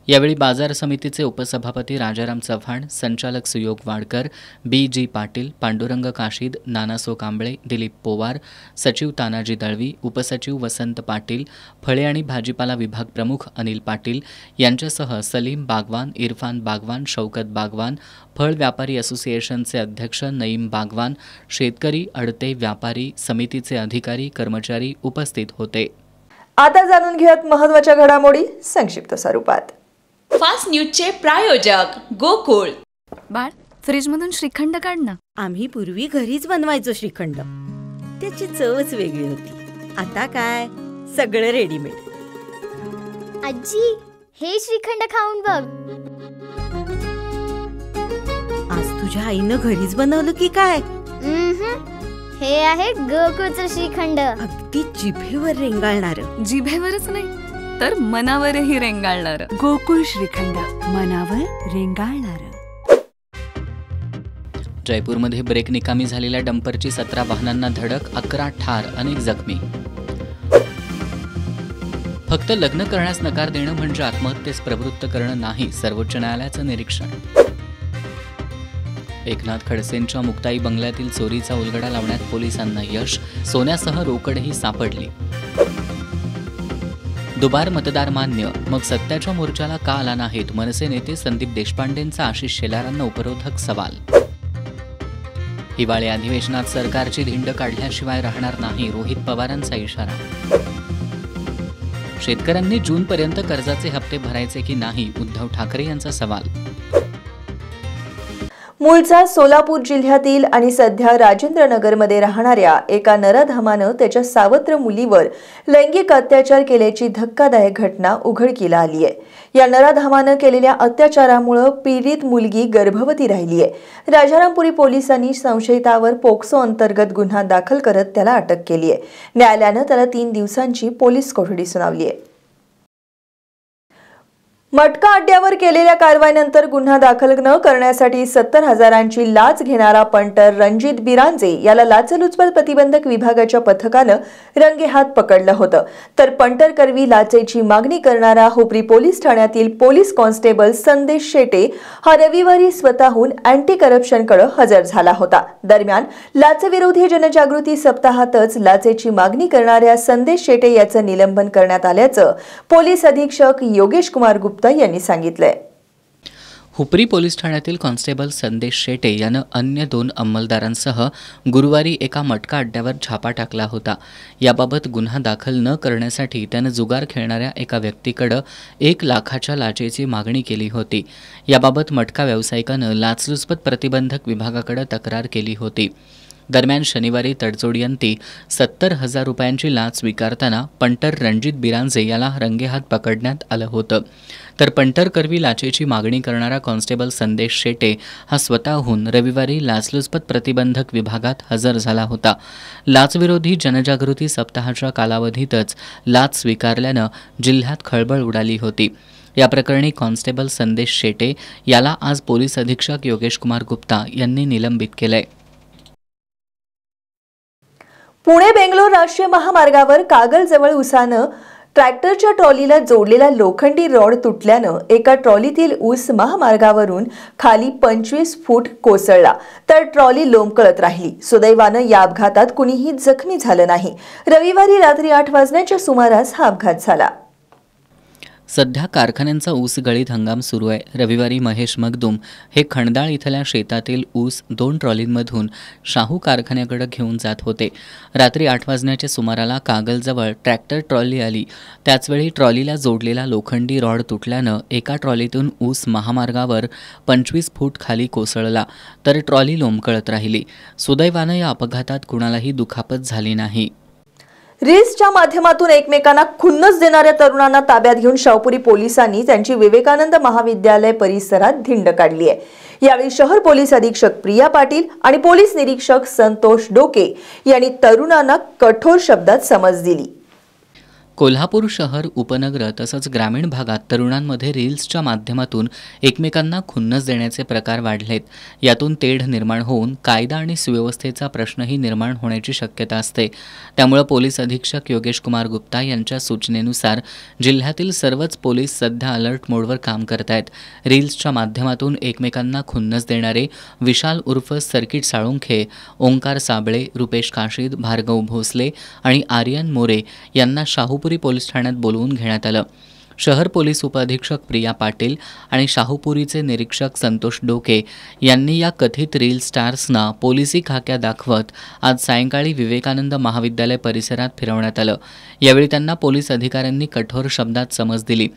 यावेळी बाजार समितीचे उपसभापती राजाराम चव्हाण, संचालक सुयोग वाडकर, बी.जी. पाटील, पांडुरंग काशीद, नानासो कांबळे, दिलीप पोवार, सचिव तानाजी दळवी, उपसचिव वसंत पाटील, फळे आणि भाजीपाला विभाग प्रमुख अनिल पाटील यांच्यासह सलीम बागवान, इरफान बागवान, शौकत बागवान, फळ व्यापारी असोसिएशनचे अध्यक्ष नईम बागवान, शेतकरी, अडते व्यापारी समितीचे अधिकारी, कर्मचारी उपस्थित होते. आता जाणून घेऊयात महत्त्वाच्या घडामोडी संक्षिप्त स्वरूपात. फास्ट न्यूजचे प्रायोजक गोकुळ. बाळ, फ्रीजमधून श्रीखंड काढ ना. आम्ही पूर्वी घरीच बनवायचो श्रीखंड, त्याची चवच वेगळी होती. आता काय सगळं रेडीमेड. आजी, हे श्रीखंड खाऊन बघ. आज तुझ्या आईनं घरीच बनवलं की काय? हे आहे गोकुळचं श्रीखंड. अगदी जिभेवर रेंगाळणार. जिभेवरच नाही तर मनावरही रेंगाळणार. गोकुळ श्रीखंड, मनावर रेंगाळणार. जयपूरमध्ये ब्रेक निकामी झालेल्या डंपरची 17 वाहनांना धडक, 11 ठार, अनेक जखमी. फक्त लग्न करण्यास नकार देणं म्हणजे आत्महत्येस प्रवृत्त करणं नाही, सर्वोच्च न्यायालयाचं निरीक्षण. एकनाथ खडसेंच्या मुक्ताई बंगल्यातील चोरीचा उलगडा लावण्यात पोलिसांना यश, सोन्यासह रोकडही सापडली. दुबार मतदार मान्य, मग सत्याच्या मोर्चाला का आला नाहीत? मनसे नेते संदीप देशपांडेंचा आशिष शेलारांना उपरोधक सवाल. हिवाळी अधिवेशनात सरकारची धिंड काढल्याशिवाय राहणार नाही, रोहित पवारांचा इशारा. शेतकऱ्यांनी जूनपर्यंत कर्जाचे हप्ते भरायचे की नाही? उद्धव ठाकरे यांचा सवाल. मूळचा सोलापूर जिल्ह्यातील आणि सध्या राजेंद्रनगरमध्ये राहणाऱ्या एका नराधमानं त्याच्या सावत्र मुलीवर लैंगिक अत्याचार केल्याची धक्कादायक घटना उघडकीला आली आहे. या नराधमानं केलेल्या अत्याचारामुळे पीडित मुलगी गर्भवती राहिली आहे. राजारामपुरी पोलिसांनी संशयितावर पोक्सो अंतर्गत गुन्हा दाखल करत त्याला अटक केली आहे. न्यायालयानं त्याला 3 दिवसांची पोलीस कोठडी सुनावली आहे. मटका अड्ड्यावर केलेल्या कारवाईनंतर गुन्हा दाखल न करण्यासाठी 70,000ची लाच घेणारा पंटर रणजित बिरांजे याला लाचलुचपत प्रतिबंधक विभागाच्या पथकानं रंगेहात पकडलं होतं. तर पंटर करवी लाचेची मागणी करणारा हुपरी पोलीस ठाण्यातील पोलीस कॉन्स्टेबल संदेश शेटे हा रविवारी स्वतःहून अँटी करप्शनकडे हजर झाला होता. दरम्यान लाचविरोधी जनजागृती सप्ताहातच लाचेची मागणी करणाऱ्या संदेश शेटे याचं निलंबन करण्यात आल्याचं पोलीस अधीक्षक योगेश कुमार गुप्ता यांनी सांगितलंय. हुपरी पोलीस ठाण्यातील कॉन्स्टेबल संदेश शेटे यानं अन्य 2 अंमलदारांसह गुरुवारी एका मटका अड्ड्यावर छापा टाकला होता. याबाबत गुन्हा दाखल न करण्यासाठी त्यानं जुगार खेळणाऱ्या एका व्यक्तीकडे 1 लाखाच्या लाचेची मागणी केली होती. याबाबत मटका व्यावसायिकानं लाचलुचपत प्रतिबंधक विभागाकडे तक्रार केली होती. दरम्यान शनिवारी तडजोडीअंती 70,000 रुपयांची लाच स्वीकारताना पंटर रणजित बिरांजे याला रंगेहात पकडण्यात आलं होतं. तर पंटर करवी लाचेची मागणी करणारा कॉन्स्टेबल संदेश शेटे हा स्वतःहून रविवारी लाचलुचपत प्रतिबंधक विभागात हजर झाला होता. लाचविरोधी जनजागृती सप्ताहाच्या कालावधीतच लाच स्वीकारल्यानं जिल्ह्यात खळबळ उडाली होती. या प्रकरणी कॉन्स्टेबल संदेश शेटे याला आज पोलीस अधीक्षक योगेश कुमार गुप्ता यांनी निलंबित केलंय. पुणे बेंगलोर राष्ट्रीय महामार्गावर कागलजवळ उसानं ट्रॅक्टरच्या ट्रॉलीला जोडलेला लोखंडी रॉड तुटल्यानं एका ट्रॉलीतील ऊस महामार्गावरून खाली 25 फूट कोसळला, तर ट्रॉली लोंबकळत राहिली. सुदैवानं या अपघातात कुणीही जखमी झालं नाही. रविवारी रात्री 8 वाजण्याच्या सुमारास हा अपघात झाला. सध्या कारखान्यांचा ऊस गळीत हंगाम सुरू आहे. रविवारी महेश मगदूम हे खंडाळ इथल्या शेतातील ऊस 2 ट्रॉलींमधून शाहू कारखान्याकडे घेऊन जात होते. रात्री 8 वाजण्याच्या सुमाराला कागलजवळ ट्रॅक्टर ट्रॉली आली. त्याचवेळी ट्रॉलीला जोडलेला लोखंडी रॉड तुटल्यानं एका ट्रॉलीतून ऊस महामार्गावर 25 फूट खाली कोसळला, तर ट्रॉली लोंबकळत राहिली. सुदैवानं या अपघातात कुणालाही दुखापत झाली नाही. रील्सच्या माध्यमातून एकमेकांना खुन्नस देणाऱ्या तरुणांना ताब्यात घेऊन शाहपुरी पोलिसांनी त्यांची विवेकानंद महाविद्यालय परिसरात धिंड काढली आहे. यावेळी शहर पोलीस अधीक्षक प्रिया पाटील आणि पोलीस निरीक्षक संतोष डोके यांनी तरुणांना कठोर शब्दात समज दिली. कोल्हापूर शहर उपनगर तसंच ग्रामीण भागात तरुणांमध्ये रील्सच्या माध्यमातून एकमेकांना खुन्नस देण्याचे प्रकार वाढलेत. यातून तेढ निर्माण होऊन कायदा आणि सुव्यवस्थेचा प्रश्नही निर्माण होण्याची शक्यता असते. त्यामुळे पोलीस अधीक्षक योगेश कुमार गुप्ता यांच्या सूचनेनुसार जिल्ह्यातील सर्वच पोलीस सध्या अलर्ट मोडवर काम करत आहेत. रील्सच्या माध्यमातून एकमेकांना खुन्नस देणारे विशाल उर्फ सर्किट साळुंखे, ओंकार साबळे, रुपेश काशीद, भार्गव भोसले आणि आर्यन मोरे यांना शाहूपुरी पोलीस ठाण्यात बोलवून घेण्यात आलं. शहर पोलीस उपअधीक्षक प्रिया पाटील आणि शाहूपुरीचे निरीक्षक संतोष डोके यांनी या कथित रील स्टार्सना पोलिसी खाक्या दाखवत आज सायंकाळी विवेकानंद महाविद्यालय परिसरात फिरवण्यात आलं. यावेळी त्यांना पोलीस अधिकाऱ्यांनी कठोर शब्दात समज दिली.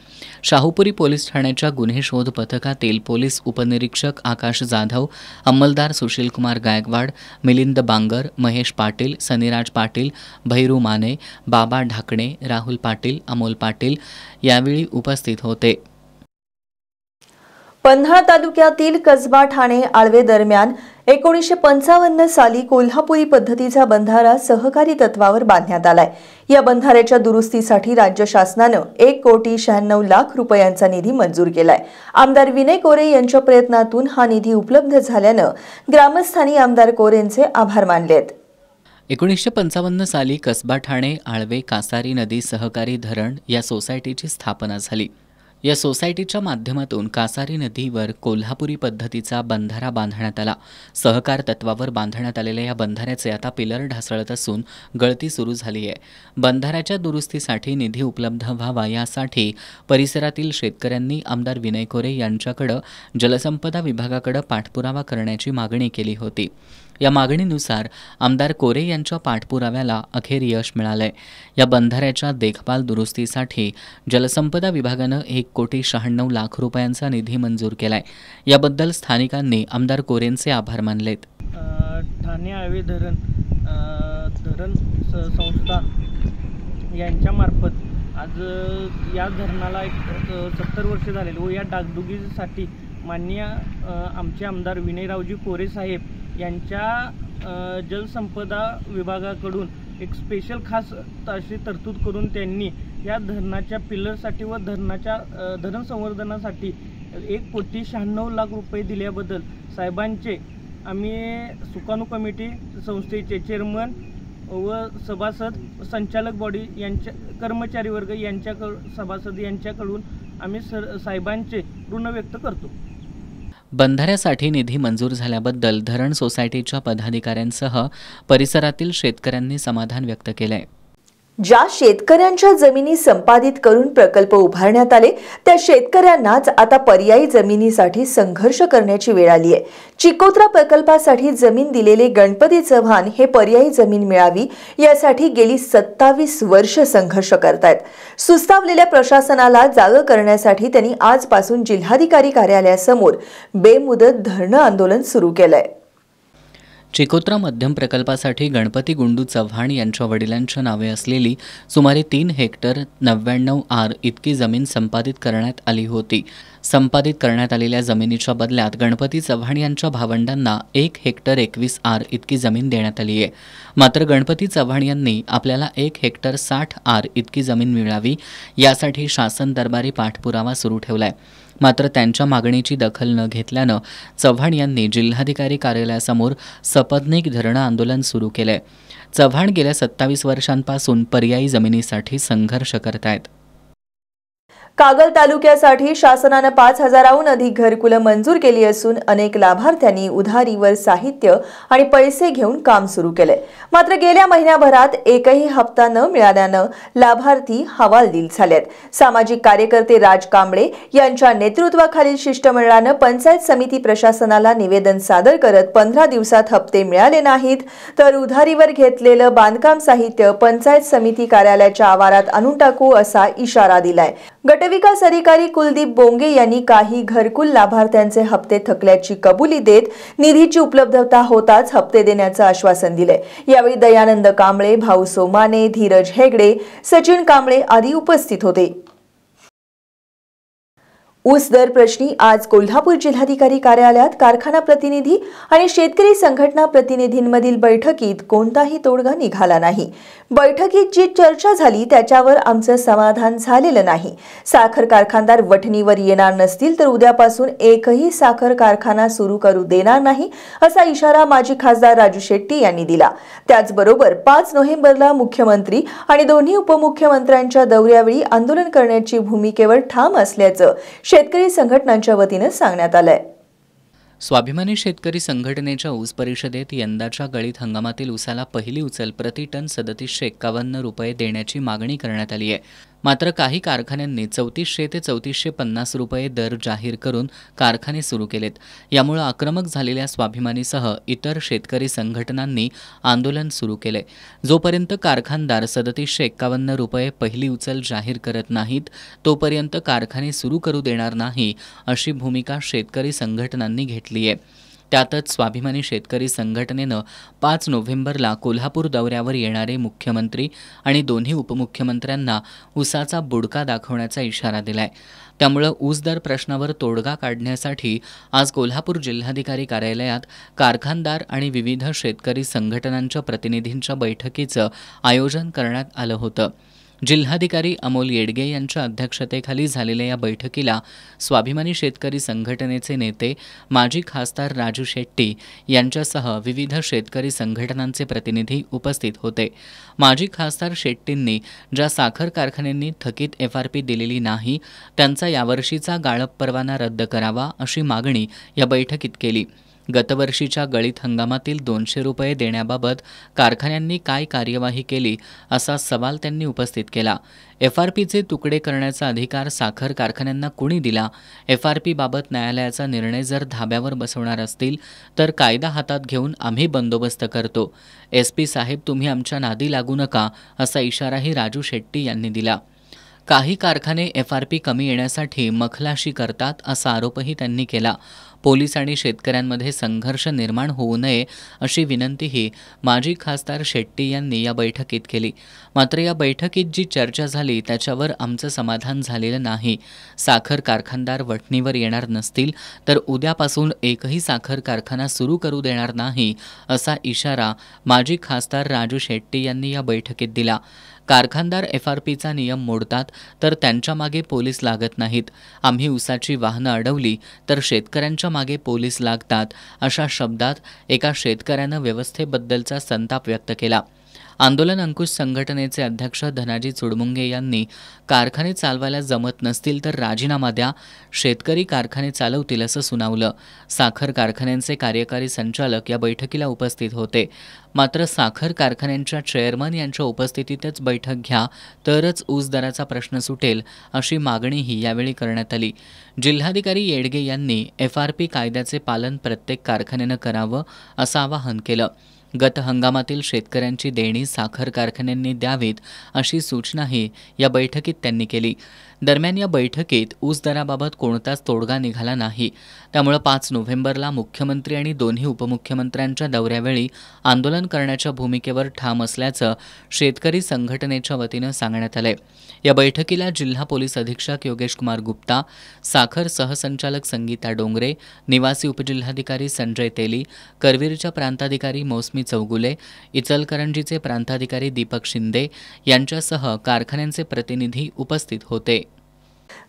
शाहूपुरी पोलीस ठाण्याच्या गुन्हे शोध पथकातील पोलीस उपनिरीक्षक आकाश जाधव, अंमलदार सुशीलकुमार गायकवाड, मिलिंद बांगर, महेश पाटील, सनीराज पाटील, भैरू माने, बाबा ढाकणे, राहुल पाटील, अमोल पाटील यावेळी उपस्थित होते. पन्हाळा तालुक्यातील कसबा ठाणे आळवे दरम्यान 1955 साली कोल्हापुरी पद्धतीचा बंधारा सहकारी तत्वावर बांधण्यात आलाय. या बंधाऱ्याच्या दुरुस्तीसाठी राज्य शासनानं 1,96,00,000 रुपयांचा निधी मंजूर केलाय. आमदार विनय कोरे यांच्या प्रयत्नातून हा निधी उपलब्ध झाल्यानं ग्रामस्थांनी आमदार कोरेंचे आभार मानलेत. 1955 साली कसबा ठाणे आळवे कासारी नदी सहकारी धरण या सोसायटीची स्थापना झाली. या सोसायटीच्या माध्यमातून कासारी नदीवर कोल्हापुरी पद्धतीचा बंधारा बांधण्यात आला. सहकार तत्वावर बांधण्यात आलेल्या या बंधाऱ्याचे आता पिलर ढासळत असून गळती सुरू झाली आहे. बंधाऱ्याच्या दुरुस्तीसाठी निधी उपलब्ध व्हावा यासाठी परिसरातील शेतकऱ्यांनी आमदार विनय कोरे यांच्याकडे जलसंपदा विभागाकडे पाठपुरावा करण्याची मागणी केली होती. या मागणीनुसार आमदार कोरे यांच्या पाठपुराव्याला अखेर यश मिळालंय. या बंधाऱ्याच्या देखभाल दुरुस्तीसाठी जलसंपदा विभागानं 1,96,00,000 रुपयांचा निधी मंजूर केलाय. याबद्दल स्थानिकांनी आमदार कोरेंचे आभार मानलेत. ठाणे आळवे धरण संस्था यांच्यामार्फत आज या धरणाला 70 वर्ष झालेली व या डागडुगीसाठी माननीय आमचे आमदार विनयरावजी कोरे साहेब यांच्या जलसंपदा विभागाकडून एक स्पेशल खास अशी तरतूद करून त्यांनी या धरणाच्या पिलरसाठी व धरण संवर्धनासाठी 1,96,00,000 रुपये दिल्याबद्दल साहेबांचे आम्ही सुकाणू कमिटी संस्थेचे चेअरमन व सभासद, संचालक बॉडी यांच्या कर्मचारी वर्ग सभासद यांच्याकडून आम्ही साहेबांचे ऋण व्यक्त करतो. बंधाऱ्यासाठी निधी मंजूर झाल्याबद्दल धरण सोसायटीच्या पदाधिकाऱ्यांसह परिसरातील शेतकऱ्यांनी समाधान व्यक्त केलंय. ज्या शेतकऱ्यांच्या जमिनी संपादित करून प्रकल्प उभारण्यात आले त्या शेतकऱ्यांनाच आता पर्यायी जमिनीसाठी संघर्ष करण्याची वेळ आली आहे. चिकोत्रा प्रकल्पासाठी जमीन दिलेले गणपती चव्हाण हे पर्यायी जमीन मिळावी यासाठी गेली 27 वर्ष संघर्ष करतायत. सुस्तावलेल्या प्रशासनाला जागं करण्यासाठी त्यांनी आजपासून जिल्हाधिकारी कार्यालयासमोर बेमुदत धरणं आंदोलन सुरू केलंय. चिकोत्रा मध्यम प्रकल्पासाठी गणपती गुंडू चव्हाण यांच्या वडिलांच्या नावे असलेली सुमारे 3 हेक्टर 99 आर इतकी जमीन संपादित करण्यात आली होती. संपादित करण्यात आलेल्या जमिनीच्या बदल्यात गणपती चव्हाण यांच्या भावंडांना 1 हेक्टर 21 आर इतकी जमीन देण्यात आली आहे. मात्र गणपती चव्हाण यांनी आपल्याला 1 हेक्टर 60 आर इतकी जमीन मिळावी यासाठी शासन दरबारी पाठपुरावा सुरू ठेवलाय. मात्र त्यांच्या मागणीची दखल न घेतल्यानं चव्हाण यांनी जिल्हाधिकारी कार्यालयासमोर सपत्नीक धरणं आंदोलन सुरू केलंय. चव्हाण गेल्या 27 वर्षांपासून पर्यायी जमिनीसाठी संघर्ष करतायत. कागल तालुक्यासाठी शासनानं 5,000हून अधिक घरकुलं मंजूर केली असून अनेक लाभार्थ्यांनी उधारीवर साहित्य आणि पैसे घेऊन काम सुरू केले. मात्र गेल्या महिन्याभरात एकही हप्ता न मिळाल्यानं लाभार्थी हवालदिल झालेत. सामाजिक कार्यकर्ते राज कांबळे यांच्या नेतृत्वाखालील शिष्टमंडळानं पंचायत समिती प्रशासनाला निवेदन सादर करत 15 दिवसात हप्ते मिळाले नाहीत तर उधारीवर घेतलेलं बांधकाम साहित्य पंचायत समिती कार्यालयाच्या आवारात आणून टाकू असा इशारा दिलाय. गटविकास अधिकारी कुलदीप बोंगे यांनी काही घरकुल लाभार्थ्यांचे हप्ते थकल्याची कबुली देत निधीची उपलब्धता होताच हप्ते देण्याचं आश्वासन दिले. यावेळी दयानंद कांबळे, भाऊ सोमाने, धीरज हेगडे, सचिन कांबळे आदी उपस्थित होते. ऊस दर प्रश्नी आज कोल्हापूर जिल्हाधिकारी कार्यालयात कारखाना प्रतिनिधी आणि शेतकरी संघटना प्रतिनिधींमधील बैठकीत कोणताही तोडगा निघाला नाही. बैठकीत जी चर्चा झाली त्याच्यावर आमचं समाधान झालेलं नाही. साखर कारखानदार वठणीवर येणार नसतील तर उद्यापासून एकही साखर कारखाना सुरू करू देणार नाही असा इशारा माजी खासदार राजू शेट्टी यांनी दिला. त्याचबरोबर 5 नोव्हेंबरला मुख्यमंत्री आणि दोन्ही उपमुख्यमंत्र्यांच्या दौऱ्यावेळी आंदोलन करण्याची भूमिकेवर ठाम असल्याचं शेतकरी संघटनांच्या वतीने सांगण्यात आलंय. स्वाभिमानी शेतकरी संघटनेच्या ऊस परिषदेत यंदाच्या गळीत हंगामातील ऊसाला पहिली उचल प्रति टन 3751 रुपये देण्याची मागणी करण्यात आली आहे. मात्र काही कारखान्यांनी 3400 ते 3450 रुपये दर जाहीर करून कारखाने सुरू केलेत. यामुळे आक्रमक झालेल्या स्वाभिमानीसह इतर शेतकरी संघटनांनी आंदोलन सुरू केले. जोपर्यंत कारखानदार 3751 रुपये पहिली उचल जाहीर करत नाहीत तोपर्यंत कारखाने सुरू करू देणार नाही अशी भूमिका शेतकरी संघटनांनी घेतली आहे. त्यातच स्वाभिमानी शेतकरी संघटनेनं 5 नोव्हेंबरला कोल्हापूर दौऱ्यावर येणारे मुख्यमंत्री आणि दोन्ही उपमुख्यमंत्र्यांना ऊसाचा बुडका दाखवण्याचा इशारा दिलाय. त्यामुळे ऊस दर प्रश्नावर तोडगा काढण्यासाठी आज कोल्हापूर जिल्हाधिकारी कार्यालयात कारखानदार आणि विविध शेतकरी संघटनांच्या प्रतिनिधींच्या बैठकीचं आयोजन करण्यात आलं होतं. जिल्हाधिकारी अमोल येडगे यांच्या अध्यक्षतेखाली झालेल्या या बैठकीला स्वाभिमानी शेतकरी संघटनेचे नेते माजी खासदार राजू शेट्टी यांच्यासह विविध शेतकरी संघटनांचे प्रतिनिधी उपस्थित होते. माजी खासदार शेट्टींनी ज्या साखर कारखान्यांनी थकीत FRP दिलेली नाही त्यांचा यावर्षीचा गाळप परवाना रद्द करावा अशी मागणी या बैठकीत केली. गतवर्षीच्या गळीत हंगामातील 200 रुपये देण्याबाबत कारखान्यांनी काय कार्यवाही केली असा सवाल त्यांनी उपस्थित केला. FRPचे तुकडे करण्याचा अधिकार साखर कारखान्यांना कुणी दिला? FRP बाबत न्यायालयाचा निर्णय जर धाब्यावर बसवणार असतील तर कायदा हातात घेऊन आम्ही बंदोबस्त करतो. SP साहेब तुम्ही आमच्या नादी लागू नका असा इशाराही राजू शेट्टी यांनी दिला. काही कारखाने FRP कमी येण्यासाठी मखलाशी करतात असा आरोपही त्यांनी केला. पोलीस आणि शेतकऱ्यांमध्ये संघर्ष निर्माण होऊ नये अशी विनंतीही माजी खासदार शेट्टी यांनी या बैठकीत केली. मात्र या बैठकीत जी चर्चा झाली त्याच्यावर आमचं समाधान झालेलं नाही. साखर कारखानदार वठणीवर येणार नसतील तर उद्यापासून एकही साखर कारखाना सुरू करू देणार नाही असा इशारा माजी खासदार राजू शेट्टी यांनी या बैठकीत दिला. कारखानदार FRPचा नियम मोडतात तर त्यांच्या मागे पोलीस लागत नाहीत. आम्ही ऊसाची वाहनं अडवली तर शेतकऱ्यांच्या मागे पोलीस लागतात अशा शब्दात एका शेतकऱ्यानं व्यवस्थेबद्दलचा संताप व्यक्त केला. आंदोलन अंकुश संघटनेचे अध्यक्ष धनाजी चुडमुंगे यांनी कारखाने चालवायला जमत नसतील तर राजीनामा द्या, शेतकरी कारखाने चालवतील असं सुनावलं. साखर कारखान्यांचे कार्यकारी संचालक या बैठकीला उपस्थित होते. मात्र साखर कारखान्यांच्या चेअरमन यांच्या उपस्थितीतच बैठक घ्या तरच ऊस दराचा प्रश्न सुटेल अशी मागणीही यावेळी करण्यात आली. जिल्हाधिकारी येडगे यांनी FRP कायद्याचे पालन प्रत्येक कारखान्यानं करावं असं आवाहन केलं. गत हंगामातील शेतकऱ्यांची देणी साखर कारखान्यांनी द्यावीत अशी सूचनाही या बैठकीत त्यांनी केली. दरम्यान या बैठकीत ऊस दराबाबत कोणताच तोडगा निघाला नाही. त्यामुळे 5 नोव्हेंबरला मुख्यमंत्री आणि दोन्ही उपमुख्यमंत्र्यांच्या दौऱ्यावेळी आंदोलन करण्याच्या भूमिकेवर ठाम असल्याचं शेतकरी संघटनेच्या वतीनं सांगण्यात आलंय. या बैठकीला जिल्हा पोलीस अधीक्षक योगेश कुमार गुप्ता, साखर सहसंचालक संगीता डोंगरे, निवासी उपजिल्हाधिकारी संजय तेली, करवीरच्या प्रांताधिकारी मौसमी चौगुले, इचलकरंजीचे प्रांताधिकारी दीपक शिंदे यांच्यासह कारखान्यांचे प्रतिनिधी उपस्थित होते.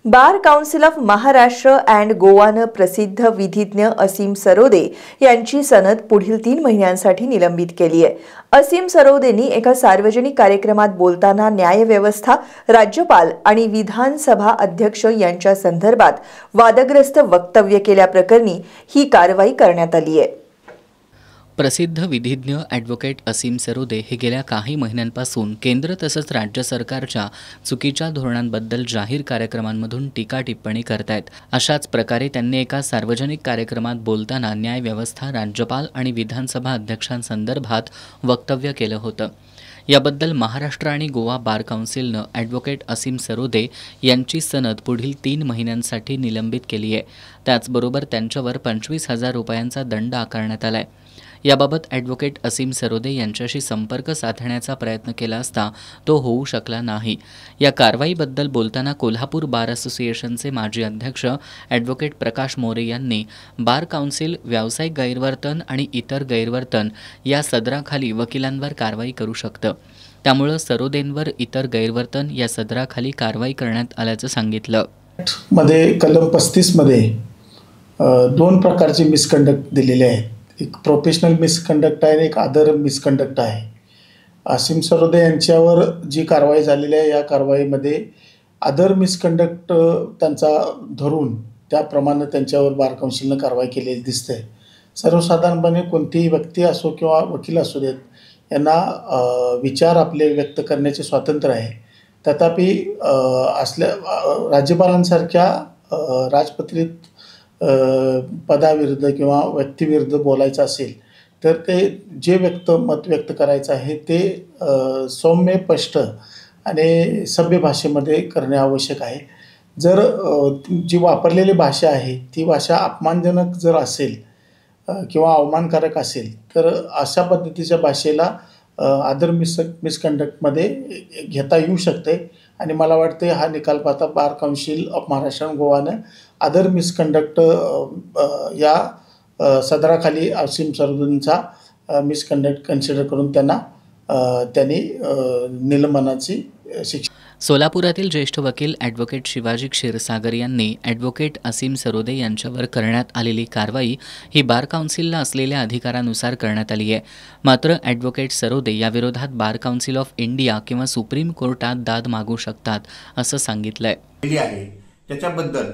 Bar council of Maharashtra and गोवानं प्रसिद्ध विधिज्ञ असीम सरोदे यांची सनद पुढील 3 महिन्यांसाठी निलंबित केली आहे. असीम सरोदेंनी एका सार्वजनिक कार्यक्रमात बोलताना न्यायव्यवस्था, राज्यपाल आणि विधानसभा अध्यक्ष यांच्या संदर्भात वादग्रस्त वक्तव्य केल्याप्रकरणी ही कारवाई करण्यात आली आहे. प्रसिद्ध विधिज्ञ ॲडव्होकेट असीम सरोदे हे गेल्या काही महिन्यांपासून केंद्र तसंच राज्य सरकारच्या चुकीच्या धोरणांबद्दल जाहीर कार्यक्रमांमधून टीका टिप्पणी करतायत. अशाच प्रकारे त्यांनी एका सार्वजनिक कार्यक्रमात बोलताना न्यायव्यवस्था, राज्यपाल आणि विधानसभा अध्यक्षांसंदर्भात वक्तव्य केलं होतं. याबद्दल महाराष्ट्र आणि गोवा बार काउन्सिलनं ॲडव्होकेट असीम सरोदे यांची सनद पुढील 3 महिन्यांसाठी निलंबित केली आहे. त्याचबरोबर त्यांच्यावर 25,000 रुपयांचा दंड आकारण्यात आला आहे. याबाबत ॲडव्होकेट असीम सरोदे यांच्याशी संपर्क साधण्याचा प्रयत्न केला असता तो होऊ शकला नाही. या कारवाईबद्दल बोलताना कोल्हापूर बार असोसिएशनचे माजी अध्यक्ष ॲडव्होकेट प्रकाश मोरे यांनी बार काउन्सिल व्यावसायिक गैरवर्तन आणि इतर गैरवर्तन या सदराखाली वकिलांवर कारवाई करू शकतं. त्यामुळे सरोदेंवर इतर गैरवर्तन या सदराखाली कारवाई करण्यात आल्याचं सांगितलं. मध्ये कलम 35 मध्ये 2 प्रकारचे मिसकंडक्ट दिलेले आहेत. एक प्रोफेशनल मिसकंडक्ट आहे आणि एक अदर मिसकंडक्ट आहे. असीम सरोदे यांच्यावर जी कारवाई झालेली आहे या कारवाईमध्ये अदर मिसकंडक्ट त्यांचा धरून त्याप्रमाणे त्यांच्यावर बार काउन्सिलनं कारवाई केलेली दिसते. सर्वसाधारणपणे कोणतीही व्यक्ती असो किंवा वकील असू देत यांना विचार आपले व्यक्त करण्याचे स्वातंत्र्य आहे. तथापि राज्यपालांसारख्या राजपत्रित पदाविरुद्ध किंवा व्यक्तीविरुद्ध बोलायचं असेल तर ते जे मत व्यक्त करायचं आहे ते सौम्य, स्पष्ट आणि सभ्य भाषेमध्ये करणे आवश्यक आहे. जर जी वापरलेली भाषा आहे ती भाषा अपमानजनक जर असेल किंवा अवमानकारक असेल तर अशा पद्धतीच्या भाषेला अदर मिसकंडक्टमध्ये घेता येऊ शकते. आणि मला वाटते हा निकाल पाहता बार काउन्सिल ऑफ महाराष्ट्र आणि गोवानं अदर मिसकंडक्ट या सदराखाली असीम सरोदेंचा मिसकंडक्ट कन्सिडर करून त्यांनी निलंबनाची शिक्षा. सोलापुरातील ज्येष्ठ वकील ॲडव्होकेट शिवाजी क्षीरसागर यांनी ॲडव्होकेट असीम सरोदे यांच्यावर करण्यात आलेली कारवाई ही बार काउन्सिलला असलेल्या अधिकारानुसार करण्यात आली आहे. मात्र ॲडव्होकेट सरोदे याविरोधात बार काउन्सिल ऑफ इंडिया किंवा सुप्रीम कोर्टात दाद मागू शकतात असं सांगितलंय. त्याच्याबद्दल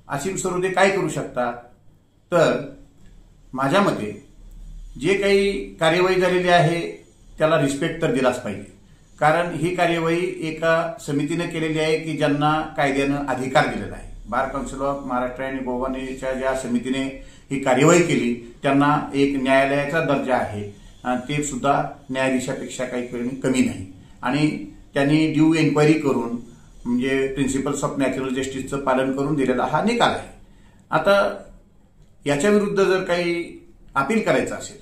असीम सरोदे काय करू शकतात तर माझ्या मते जे काही कार्यवाही झालेली आहे त्याला रिस्पेक्ट तर दिलाच पाहिजे. कारण ही कार्यवाही एका समितीने केलेली आहे की ज्यांना कायद्यानं अधिकार दिलेला आहे. बार काउन्सिल ऑफ महाराष्ट्र आणि गोवाच्या ज्या समितीने ही कार्यवाही केली त्यांना एक न्यायालयाचा दर्जा आहे. ते सुद्धा न्यायाधीशापेक्षा काही कमी नाही. आणि त्यांनी ड्यू एन्क्वायरी करून म्हणजे प्रिन्सिपल्स ऑफ नॅचरल जस्टिसचं पालन करून दिलेला हा निकाल आहे. आता याच्या विरुद्ध जर काही अपील करायचं असेल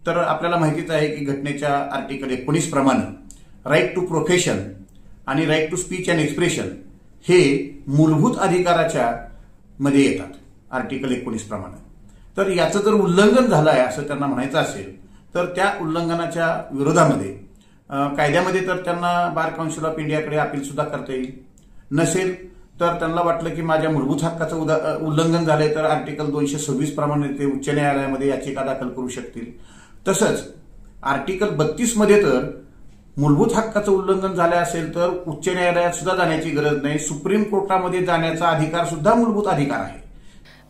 तर आपल्याला माहितीच आहे की घटनेच्या आर्टिकल 19 प्रमाणे राईट टू प्रोफेशन आणि right to speech and expression हे मूलभूत अधिकाराच्या मध्ये येतात आर्टिकल 19 प्रमाणे. तर याचं जर उल्लंघन झालं आहे असं त्यांना म्हणायचं असेल तर त्या उल्लंघनाच्या विरोधामध्ये कायद्यामध्ये तर त्यांना बार काउन्सिल ऑफ इंडियाकडे अपील सुद्धा करता येईल. नसेल तर त्यांना वाटलं की माझ्या मूलभूत हक्काचं उल्लंघन झालंय तर आर्टिकल 226 प्रमाणे ते उच्च न्यायालयामध्ये याचिका दाखल करू शकतील. तसंच आर्टिकल 32 मध्ये तर मूलभूत हक्काचं उल्लंघन झालं असेल तर उच्च न्यायालयात सुद्धा जाण्याची गरज नाही. सुप्रीम कोर्टामध्ये जाण्याचा अधिकार सुद्धा मूलभूत अधिकार आहे.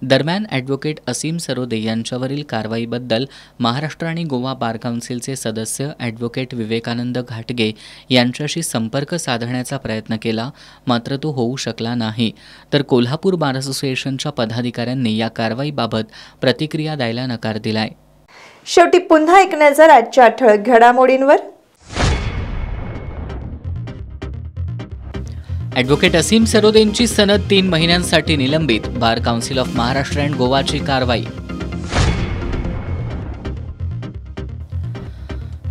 दरम्यान ॲडव्होकेट असीम सरोदे यांच्यावरील कारवाईबद्दल महाराष्ट्र आणि गोवा बार काउन्सिलचे सदस्य ॲडव्होकेट विवेकानंद घाटगे यांच्याशी संपर्क साधण्याचा प्रयत्न केला, मात्र तो होऊ शकला नाही. तर कोल्हापूर बार असोसिएशनच्या पदाधिकाऱ्यांनी या कारवाईबाबत प्रतिक्रिया द्यायला नकार दिलाय. शेवटी पुन्हा एक नजर आजच्या ठळक घडामोडींवर. ॲडव्होकेट असीम सरोदेंची सनद 3 महिन्यांसाठी निलंबित, bar council of Maharashtra and गोवाची कारवाई.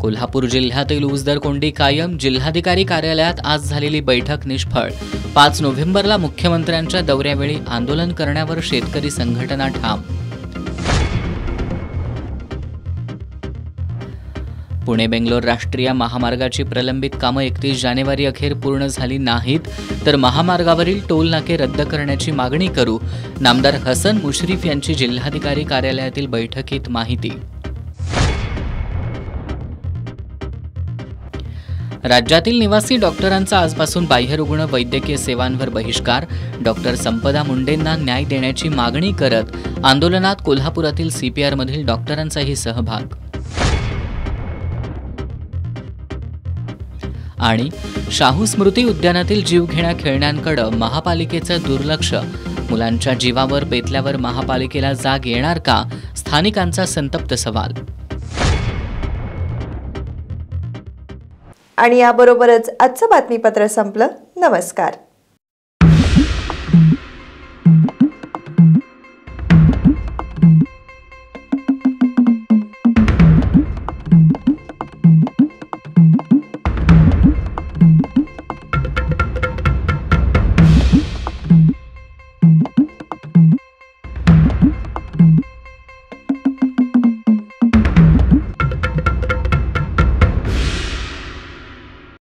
कोल्हापूर जिल्ह्यातील ऊसदर कोंडी कायम, जिल्हाधिकारी कार्यालयात आज झालेली बैठक निष्फळ. 5 नोव्हेंबरला मुख्यमंत्र्यांच्या दौऱ्यावेळी आंदोलन करण्यावर शेतकरी संघटना ठाम. पुणे बेंगलोर राष्ट्रीय महामार्गाची प्रलंबित कामं 31 जानेवारी अखेर पूर्ण झाली नाहीत, तर महामार्गावरील टोल नाके रद्द करण्याची मागणी करू, नामदार हसन मुश्रीफ यांची जिल्हाधिकारी कार्यालयातील बैठकीत माहिती. राज्यातील निवासी डॉक्टरांचा आजपासून बाह्यरुग्ण वैद्यकीय सेवांवर बहिष्कार, डॉक्टर संपदा मुंडेंना न्याय देण्याची मागणी करत आंदोलनात कोल्हापुरातील CPR-मधील डॉक्टरांचाही सहभाग. आणि शाहू स्मृती उद्यानातील जीवघेण्या खेळण्यांकडे महापालिकेचं दुर्लक्ष, मुलांच्या जीवावर बेतल्यावर महापालिकेला जाग येणार का, स्थानिकांचा संतप्त सवाल. आणि याबरोबरच आजचं बातमीपत्र संपलं. नमस्कार.